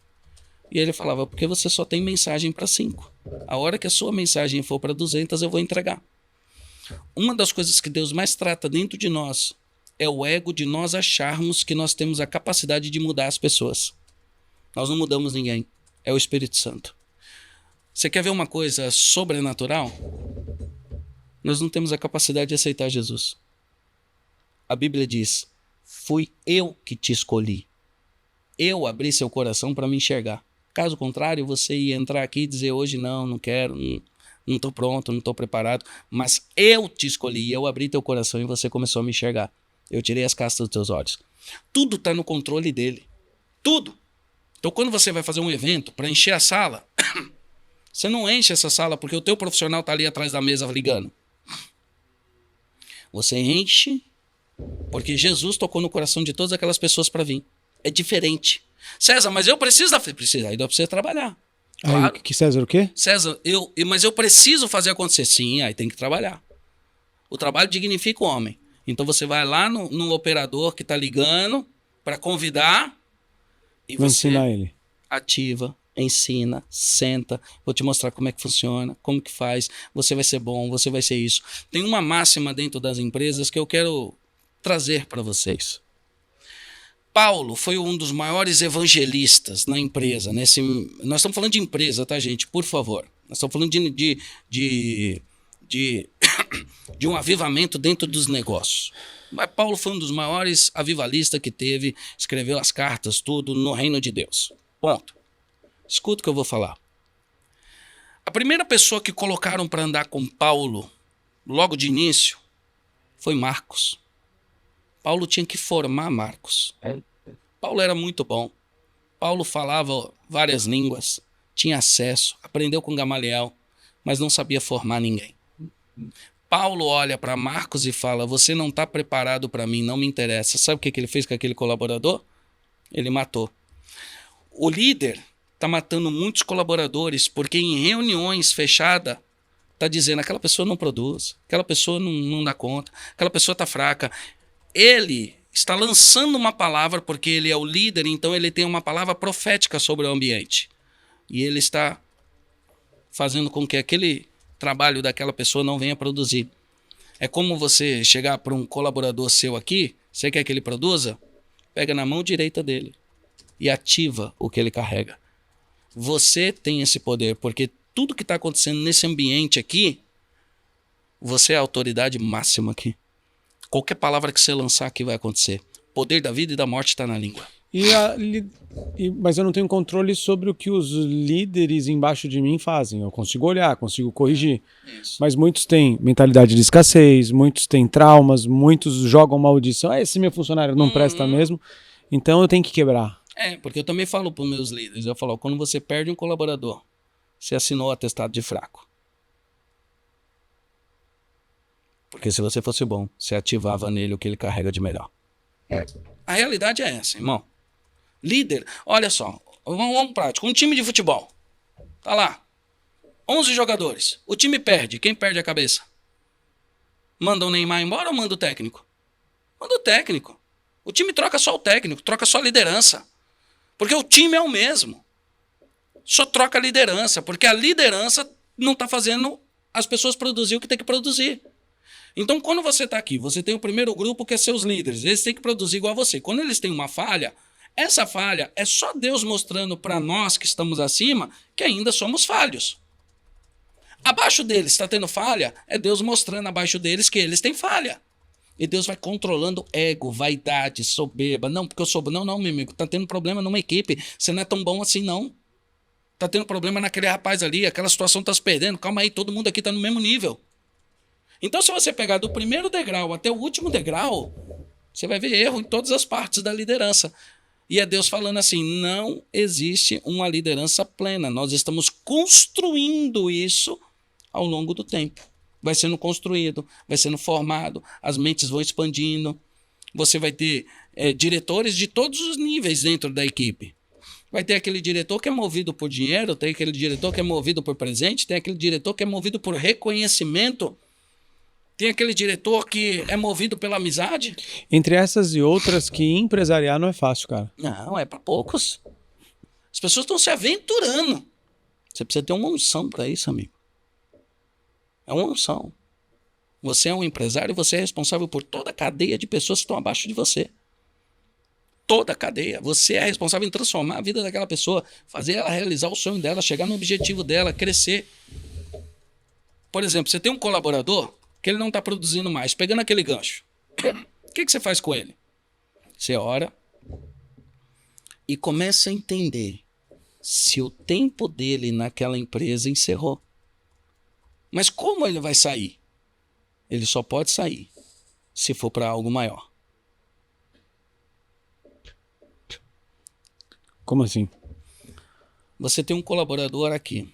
E ele falava, porque você só tem mensagem para 5. A hora que a sua mensagem for para 200, eu vou entregar. Uma das coisas que Deus mais trata dentro de nós é o ego de nós acharmos que nós temos a capacidade de mudar as pessoas. Nós não mudamos ninguém. É o Espírito Santo. Você quer ver uma coisa sobrenatural? Nós não temos a capacidade de aceitar Jesus. A Bíblia diz, fui eu que te escolhi. Eu abri seu coração para me enxergar. Caso contrário, você ia entrar aqui e dizer hoje não quero, não estou pronto, não estou preparado. Mas eu te escolhi, eu abri teu coração e você começou a me enxergar. Eu tirei as castas dos teus olhos. Tudo está no controle dele. Tudo. Então quando você vai fazer um evento para encher a sala, você não enche essa sala porque o teu profissional está ali atrás da mesa ligando. Você enche porque Jesus tocou no coração de todas aquelas pessoas para vir. É diferente. César, mas eu preciso Precisa, aí dá para você trabalhar. Claro. Que César o quê? César, mas eu preciso fazer acontecer. Sim, aí tem que trabalhar. O trabalho dignifica o homem. Então você vai lá no operador que está ligando para convidar e vou você ensinar ele. Ativa, ensina, senta, vou te mostrar como é que funciona, como que faz, você vai ser bom, você vai ser isso. Tem uma máxima dentro das empresas que eu quero trazer para vocês. Paulo foi um dos maiores evangelistas na empresa. Nós estamos falando de empresa, tá, gente? Por favor. Nós estamos falando de um avivamento dentro dos negócios. Mas Paulo foi um dos maiores avivalistas que teve, escreveu as cartas, tudo no reino de Deus. Ponto. Escuta o que eu vou falar. A primeira pessoa que colocaram para andar com Paulo, logo de início, foi Marcos. Paulo tinha que formar Marcos. Paulo era muito bom. Paulo falava várias línguas, tinha acesso, aprendeu com Gamaliel, mas não sabia formar ninguém. Paulo olha para Marcos e fala, você não está preparado para mim, não me interessa. Sabe o que ele fez com aquele colaborador? Ele matou. O líder está matando muitos colaboradores porque em reuniões fechadas está dizendo aquela pessoa não produz, aquela pessoa não dá conta, aquela pessoa está fraca. Ele está lançando uma palavra porque ele é o líder, então ele tem uma palavra profética sobre o ambiente. E ele está fazendo com que aquele trabalho daquela pessoa não venha produzir. É como você chegar para um colaborador seu aqui, você quer que ele produza? Pega na mão direita dele e ativa o que ele carrega. Você tem esse poder, porque tudo que está acontecendo nesse ambiente aqui, você é a autoridade máxima aqui. Qualquer palavra que você lançar aqui vai acontecer. O poder da vida e da morte está na língua. Mas eu não tenho controle sobre o que os líderes embaixo de mim fazem. Eu consigo olhar, consigo corrigir. Isso. Mas muitos têm mentalidade de escassez, muitos têm traumas, muitos jogam maldição. Esse meu funcionário não presta mesmo, então eu tenho que quebrar. Porque eu também falo para os meus líderes, eu falo, quando você perde um colaborador, você assinou o atestado de fraco. Porque se você fosse bom, você ativava nele o que ele carrega de melhor. A realidade é essa, irmão. Líder, olha só, vamos prático, um time de futebol, tá lá, 11 jogadores, o time perde, quem perde a cabeça? Manda o Neymar embora ou manda o técnico? Manda o técnico. O time troca só o técnico, troca só a liderança. Porque o time é o mesmo. Só troca a liderança, porque a liderança não está fazendo as pessoas produzir o que tem que produzir. Então, quando você está aqui, você tem o primeiro grupo que é seus líderes, eles têm que produzir igual a você. Quando eles têm uma falha, essa falha é só Deus mostrando para nós que estamos acima que ainda somos falhos. Abaixo deles está tendo falha, é Deus mostrando abaixo deles que eles têm falha. E Deus vai controlando ego, vaidade, soberba. Não, porque eu sou... Não, meu amigo, tá tendo problema numa equipe. Você não é tão bom assim, não. Tá tendo problema naquele rapaz ali, aquela situação tá se perdendo. Calma aí, todo mundo aqui tá no mesmo nível. Então, se você pegar do primeiro degrau até o último degrau, você vai ver erro em todas as partes da liderança. E é Deus falando assim, não existe uma liderança plena. Nós estamos construindo isso ao longo do tempo. Vai sendo construído, vai sendo formado, as mentes vão expandindo. Você vai ter diretores de todos os níveis dentro da equipe. Vai ter aquele diretor que é movido por dinheiro, tem aquele diretor que é movido por presente, tem aquele diretor que é movido por reconhecimento, tem aquele diretor que é movido pela amizade. Entre essas e outras, que empresariar não é fácil, cara. Não, é para poucos. As pessoas estão se aventurando. Você precisa ter uma unção para isso, amigo. É uma unção. Você é um empresário e você é responsável por toda a cadeia de pessoas que estão abaixo de você. Toda a cadeia. Você é responsável em transformar a vida daquela pessoa, fazer ela realizar o sonho dela, chegar no objetivo dela, crescer. Por exemplo, você tem um colaborador que ele não está produzindo mais, pegando aquele gancho. O que você faz com ele? Você ora e começa a entender se o tempo dele naquela empresa encerrou. Mas como ele vai sair? Ele só pode sair se for para algo maior. Como assim? Você tem um colaborador aqui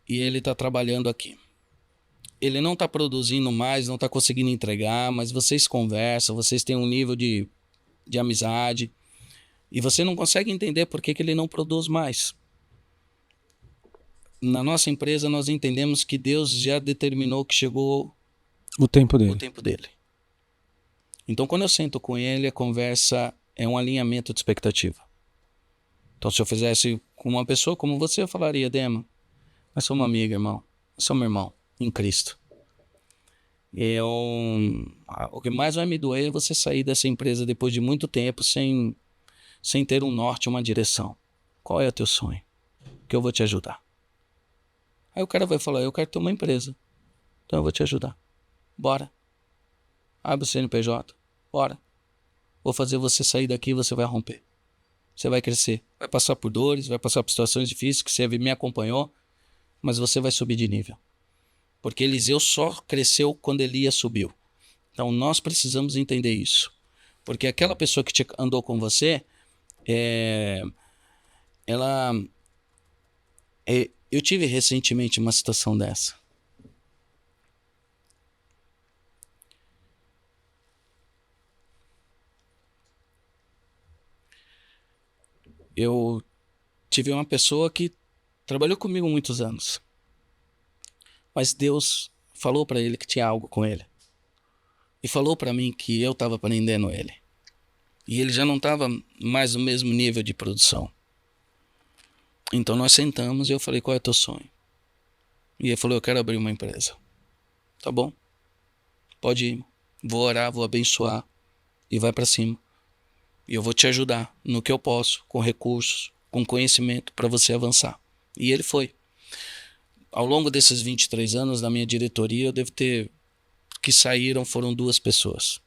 e ele está trabalhando aqui. Ele não está produzindo mais, não está conseguindo entregar, mas vocês conversam, vocês têm um nível de amizade e você não consegue entender por que ele não produz mais. Na nossa empresa, nós entendemos que Deus já determinou que chegou o tempo dele. O tempo dele. Então, quando eu sento com ele, a conversa é um alinhamento de expectativa. Então, se eu fizesse com uma pessoa como você, eu falaria, Dema, nós somos amiga, irmão. Nós somos irmão em Cristo. O que mais vai me doer é você sair dessa empresa depois de muito tempo sem ter um norte, uma direção. Qual é o teu sonho? Que eu vou te ajudar. Aí o cara vai falar, eu quero ter uma empresa. Então eu vou te ajudar. Bora. Abre o CNPJ. Bora. Vou fazer você sair daqui e você vai romper. Você vai crescer. Vai passar por dores, vai passar por situações difíceis que você me acompanhou, mas você vai subir de nível. Porque Eliseu só cresceu quando Elias subiu. Então nós precisamos entender isso. Porque aquela pessoa que andou com você, eu tive recentemente uma situação dessa. Eu tive uma pessoa que trabalhou comigo muitos anos. Mas Deus falou para ele que tinha algo com ele. E falou para mim que eu estava aprendendo ele. E ele já não estava mais no mesmo nível de produção. Então nós sentamos e eu falei, qual é o teu sonho? E ele falou, eu quero abrir uma empresa. Tá bom? Pode ir. Vou orar, vou abençoar. E vai para cima. E eu vou te ajudar no que eu posso, com recursos, com conhecimento, para você avançar. E ele foi. Ao longo desses 23 anos da minha diretoria, eu devo ter... que saíram foram 2 pessoas.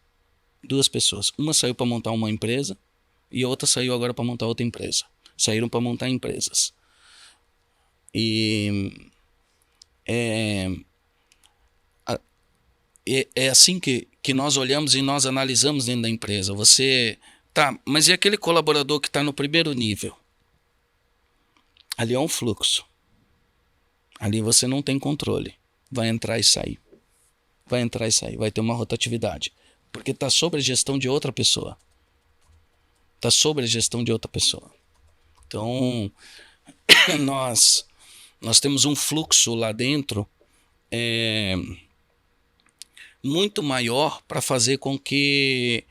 2 pessoas. Uma saiu para montar uma empresa, e outra saiu agora para montar outra empresa. Saíram para montar empresas. E é assim que nós olhamos e nós analisamos dentro da empresa. Você, tá, mas e aquele colaborador que está no primeiro nível? Ali é um fluxo. Ali você não tem controle. Vai entrar e sair. Vai entrar e sair. Vai ter uma rotatividade. Porque está sob a gestão de outra pessoa. Está sob a gestão de outra pessoa. Então, nós temos um fluxo lá dentro muito maior para fazer com que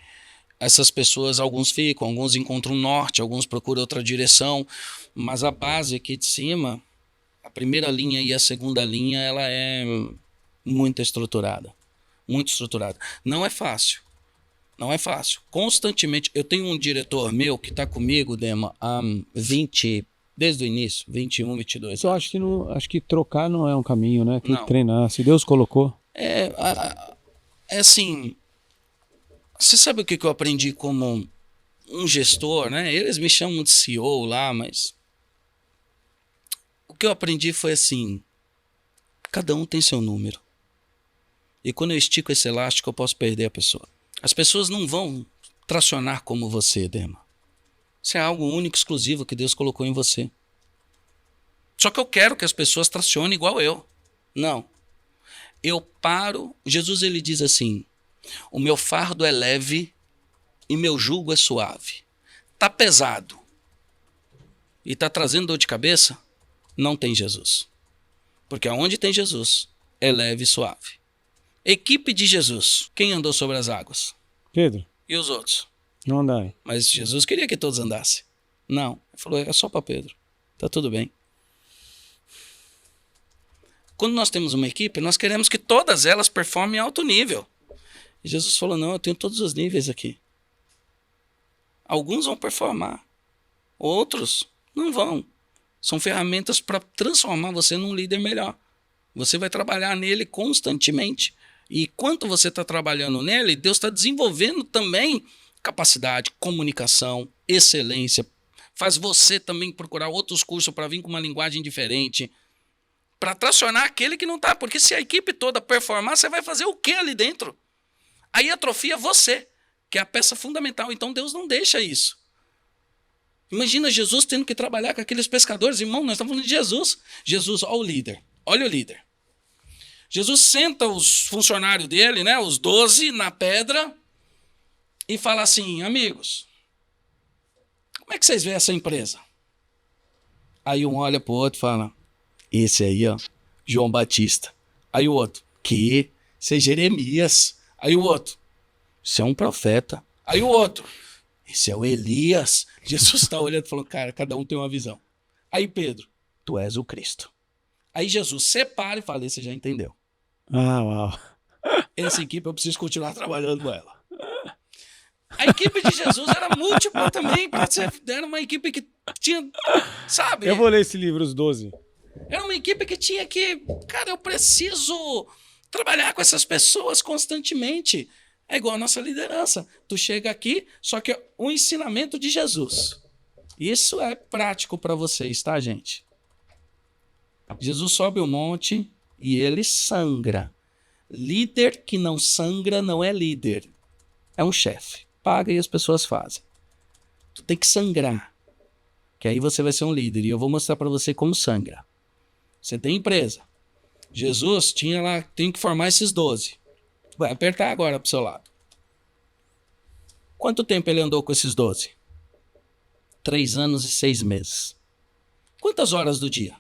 essas pessoas, alguns ficam, alguns encontram um norte, alguns procuram outra direção, mas a base aqui de cima, a primeira linha e a segunda linha, ela é muito estruturada. Muito estruturada. Não é fácil. Não é fácil. Constantemente, eu tenho um diretor meu que está comigo, Dema, há 20, desde o início, 21, 22. Eu acho que trocar não é um caminho, né? Tem Não. que treinar. Se Deus colocou. É assim, você sabe o que eu aprendi como um gestor, né? Eles me chamam de CEO lá, mas o que eu aprendi foi assim, cada um tem seu número. E quando eu estico esse elástico, eu posso perder a pessoa. As pessoas não vão tracionar como você, Dema. Isso é algo único, exclusivo que Deus colocou em você. Só que eu quero que as pessoas tracionem igual eu. Não. Eu paro. Jesus, ele diz assim: o meu fardo é leve e meu jugo é suave. Tá pesado e tá trazendo dor de cabeça? Não tem Jesus. Porque aonde tem Jesus é leve e suave. Equipe de Jesus. Quem andou sobre as águas? Pedro, E os outros? não andaram. Mas Jesus queria que todos andassem. Não. Ele falou, é só para Pedro. Tá tudo bem. Quando nós temos uma equipe, nós queremos que todas elas performem em alto nível. E Jesus falou, não, eu tenho todos os níveis aqui. Alguns vão performar. Outros não vão. São ferramentas para transformar você num líder melhor. Você vai trabalhar nele constantemente. E enquanto você está trabalhando nele, Deus está desenvolvendo também capacidade, comunicação, excelência. Faz você também procurar outros cursos para vir com uma linguagem diferente. Para tracionar aquele que não está. Porque se a equipe toda performar, você vai fazer o que ali dentro? Aí atrofia você, que é a peça fundamental. Então Deus não deixa isso. Imagina Jesus tendo que trabalhar com aqueles pescadores. Irmão, nós estamos falando de Jesus. Jesus, olha o líder. Olha o líder. Jesus senta os funcionários dele, né, os 12, na pedra e fala assim, amigos, como é que vocês veem essa empresa? Aí um olha pro outro e fala, esse aí, ó, João Batista. Aí o outro, que? Esse é Jeremias. Aí o outro, isso é um profeta. Aí o outro, esse é o Elias. Jesus está olhando e falou, cara, cada um tem uma visão. Aí Pedro, tu és o Cristo. Aí Jesus separa e fala, você já entendeu. Ah, uau. Essa equipe eu preciso continuar trabalhando com ela. A equipe de Jesus era múltipla também. Era uma equipe que tinha, sabe? Eu vou ler esse livro, os 12. Era uma equipe que tinha que, cara, eu preciso trabalhar com essas pessoas constantemente. É igual a nossa liderança. Tu chega aqui, só que o ensinamento de Jesus. Isso é prático para vocês, tá, gente? Jesus sobe o monte e ele sangra. Líder que não sangra não é líder. É um chefe. Paga e as pessoas fazem. Tu tem que sangrar. Que aí você vai ser um líder. E eu vou mostrar para você como sangra. Você tem empresa. Jesus tinha lá, tem que formar esses 12. Vai apertar agora pro seu lado. Quanto tempo ele andou com esses 12? 3 anos e 6 meses. Quantas horas do dia?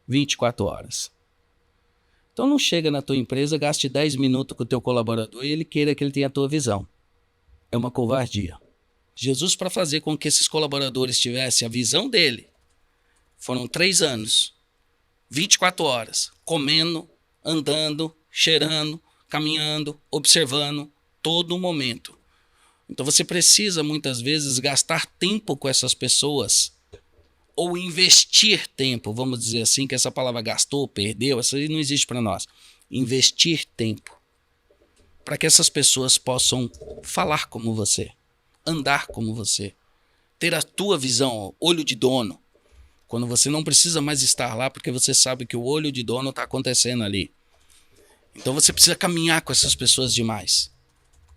24 horas. Então não chega na tua empresa, gaste 10 minutos com o teu colaborador e ele queira que ele tenha a tua visão. É uma covardia. Jesus, para fazer com que esses colaboradores tivessem a visão dele, foram 3 anos, 24 horas, comendo, andando, cheirando, caminhando, observando, todo momento. Então você precisa muitas vezes gastar tempo com essas pessoas, ou investir tempo, vamos dizer assim, que essa palavra gastou, perdeu, essa aí não existe para nós. Investir tempo para que essas pessoas possam falar como você, andar como você, ter a tua visão, olho de dono, quando você não precisa mais estar lá porque você sabe que o olho de dono está acontecendo ali. Então você precisa caminhar com essas pessoas demais.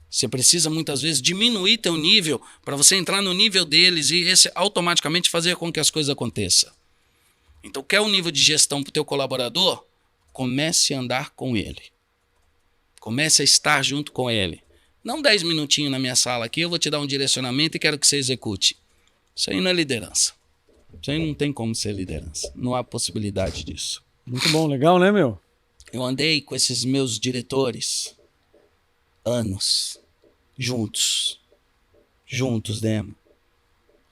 Você precisa muitas vezes diminuir teu nível para você entrar no nível deles e esse automaticamente fazer com que as coisas aconteçam. Então quer um nível de gestão para o teu colaborador? Comece a andar com ele. Comece a estar junto com ele. Não 10 minutinhos na minha sala aqui, eu vou te dar um direcionamento e quero que você execute. Isso aí não é liderança. Isso aí não tem como ser liderança. Não há possibilidade disso. Muito bom, legal, né, meu? Eu andei com esses meus diretores anos, juntos, Demo,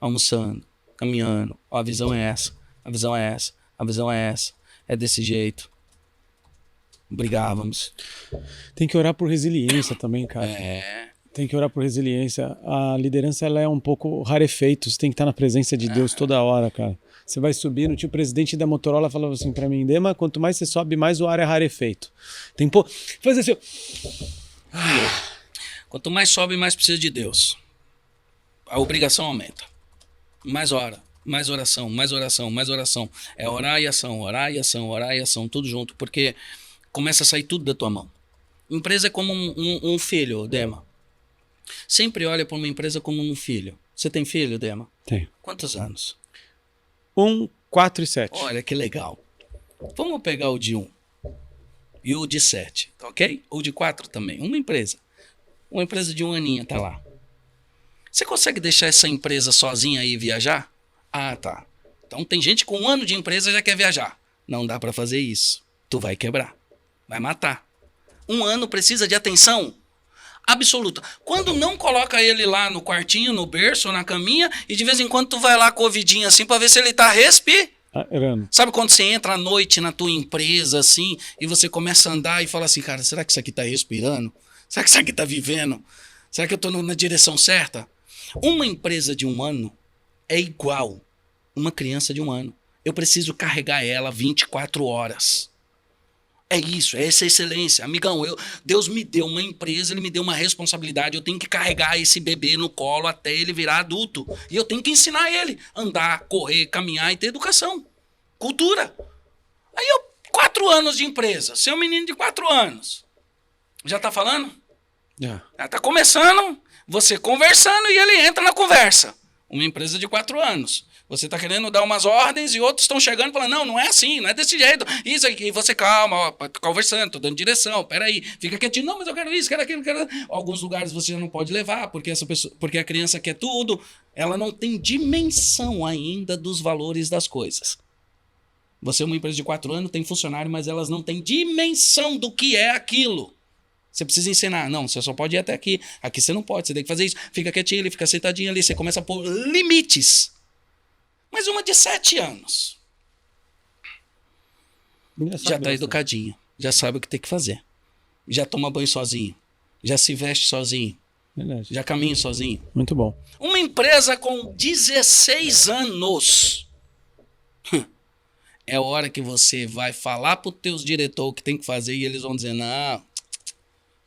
almoçando, caminhando. Ó, a visão é essa, a visão é essa, a visão é essa, é desse jeito. Brigávamos. Tem que orar por resiliência também, cara. Tem que orar por resiliência. A liderança, ela é um pouco rarefeito. Você tem que estar na presença de Deus toda hora, cara. Você vai subindo. O presidente da Motorola falava assim pra mim: Dema, quanto mais você sobe, mais o ar é rarefeito. Tem que fazer assim. Quanto mais sobe, mais precisa de Deus. A obrigação aumenta. Mais hora, mais oração, mais oração, mais oração. É orar e ação, orar e ação, orar e ação, tudo junto. Porque começa a sair tudo da tua mão. Empresa é como um filho, Dema. Sempre olha para uma empresa como um filho. Você tem filho, Dema? Tenho. Quantos anos? 1, 4 e 7. Olha que legal. Vamos pegar o de 1 e o de 7, tá ok? Ou de 4 também. Uma empresa de 1 aninho tá lá. Você consegue deixar essa empresa sozinha aí e viajar? Ah, tá. Então tem gente com 1 ano de empresa e já quer viajar. Não dá para fazer isso. Tu vai quebrar. Vai matar. 1 ano precisa de atenção absoluta. Quando não coloca ele lá no quartinho, no berço, ou na caminha, e de vez em quando tu vai lá com o ouvidinho assim pra ver se ele tá respirando. Sabe quando você entra à noite na tua empresa assim, e você começa a andar e fala assim, cara, será que isso aqui tá respirando? Será que isso aqui tá vivendo? Será que eu tô na direção certa? Uma empresa de 1 ano é igual uma criança de 1 ano. Eu preciso carregar ela 24 horas. É isso, é essa excelência. Amigão, Deus me deu uma empresa, Ele me deu uma responsabilidade, eu tenho que carregar esse bebê no colo até ele virar adulto. E eu tenho que ensinar ele a andar, correr, caminhar e ter educação. Cultura. Aí 4 anos de empresa, seu menino de 4 anos. Já tá falando? Já tá começando, você conversando e ele entra na conversa. Uma empresa de 4 anos. Você está querendo dar umas ordens e outros estão chegando e falando, não é assim, não é desse jeito. Isso aqui, você calma, ó, conversando, tô dando direção, peraí, fica quietinho. Não, mas eu quero isso, quero aquilo, quero... Alguns lugares você não pode levar, porque a criança quer tudo. Ela não tem dimensão ainda dos valores das coisas. Você é uma empresa de 4 anos, tem funcionário, mas elas não têm dimensão do que é aquilo. Você precisa ensinar. Não, você só pode ir até aqui. Aqui você não pode, você tem que fazer isso. Fica quietinho ali, fica sentadinho ali. Você começa a pôr limites. Mas uma de 7 anos já tá educadinha, já sabe o que tem que fazer. Já toma banho sozinho, já se veste sozinho, Verdade. Já caminha sozinho. Muito bom. Uma empresa com 16 anos. É a hora que você vai falar para os teus diretores o que tem que fazer e eles vão dizer, não,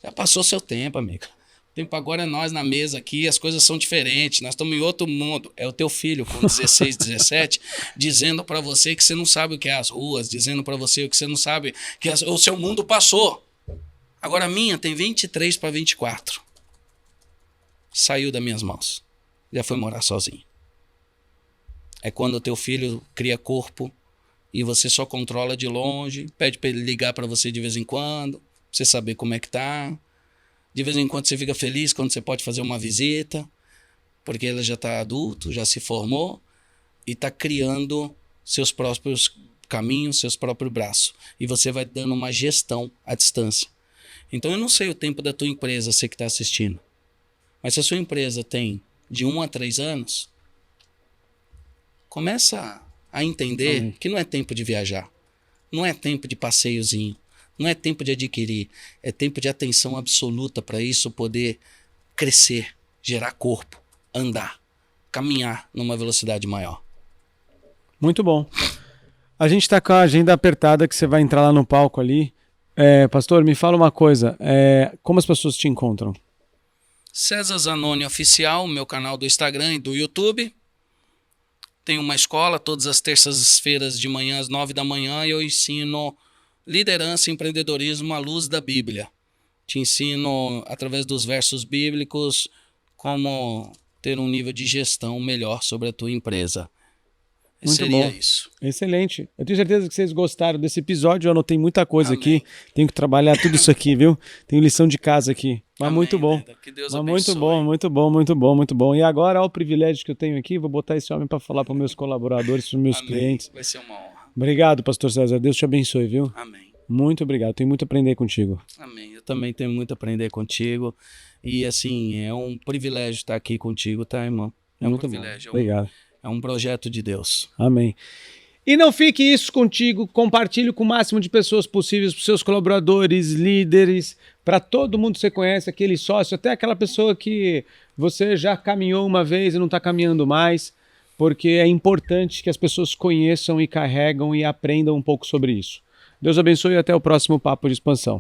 já passou seu tempo, amigo. O tempo agora é nós na mesa aqui, as coisas são diferentes, nós estamos em outro mundo. É o teu filho com 16, 17, dizendo para você que você não sabe o que é as ruas, dizendo para você que você não sabe que o seu mundo passou. Agora a minha tem 23 para 24. Saiu das minhas mãos. Já foi morar sozinho. É quando o teu filho cria corpo e você só controla de longe, pede para ele ligar para você de vez em quando, pra você saber como é que tá. De vez em quando você fica feliz quando você pode fazer uma visita, porque ele já está adulto, já se formou e está criando seus próprios caminhos, seus próprios braços. E você vai dando uma gestão à distância. Então eu não sei o tempo da tua empresa, você que está assistindo. Mas se a sua empresa tem de 1 a 3 anos, começa a entender que não é tempo de viajar. Não é tempo de passeiozinho. Não é tempo de adquirir, é tempo de atenção absoluta para isso poder crescer, gerar corpo, andar, caminhar numa velocidade maior. Muito bom. A gente está com a agenda apertada que você vai entrar lá no palco ali. Pastor, me fala uma coisa, como as pessoas te encontram? César Zanoni Oficial, meu canal do Instagram e do YouTube. Tenho uma escola todas as terças-feiras de manhã às 9 da manhã e eu ensino liderança e empreendedorismo à luz da Bíblia. Te ensino, através dos versos bíblicos, como ter um nível de gestão melhor sobre a tua empresa. Muito Seria bom. isso. Excelente. Eu tenho certeza que vocês gostaram desse episódio. Eu anotei muita coisa Amém. aqui. Tenho que trabalhar tudo isso aqui, viu? Tenho lição de casa aqui. Mas Amém, muito bom. Deda. Que Deus Mas abençoe. muito bom, muito bom, muito bom, muito bom. E agora, olha o privilégio que eu tenho aqui. Vou botar esse homem para falar para os meus colaboradores, para os meus Amém. clientes. Vai ser uma honra. Obrigado, pastor César. Deus te abençoe, viu? Amém. Muito obrigado. Tenho muito a aprender contigo. Amém. Eu também tenho muito a aprender contigo. E assim, é um privilégio estar aqui contigo, tá, irmão? É um Muito bom. privilégio. Obrigado. É um projeto de Deus. Amém. E não fique isso contigo, compartilhe com o máximo de pessoas possíveis, para os seus colaboradores, líderes, para todo mundo que você conhece, aquele sócio, até aquela pessoa que você já caminhou uma vez e não está caminhando mais, porque é importante que as pessoas conheçam e carregam e aprendam um pouco sobre isso. Deus abençoe e até o próximo Papo de Expansão.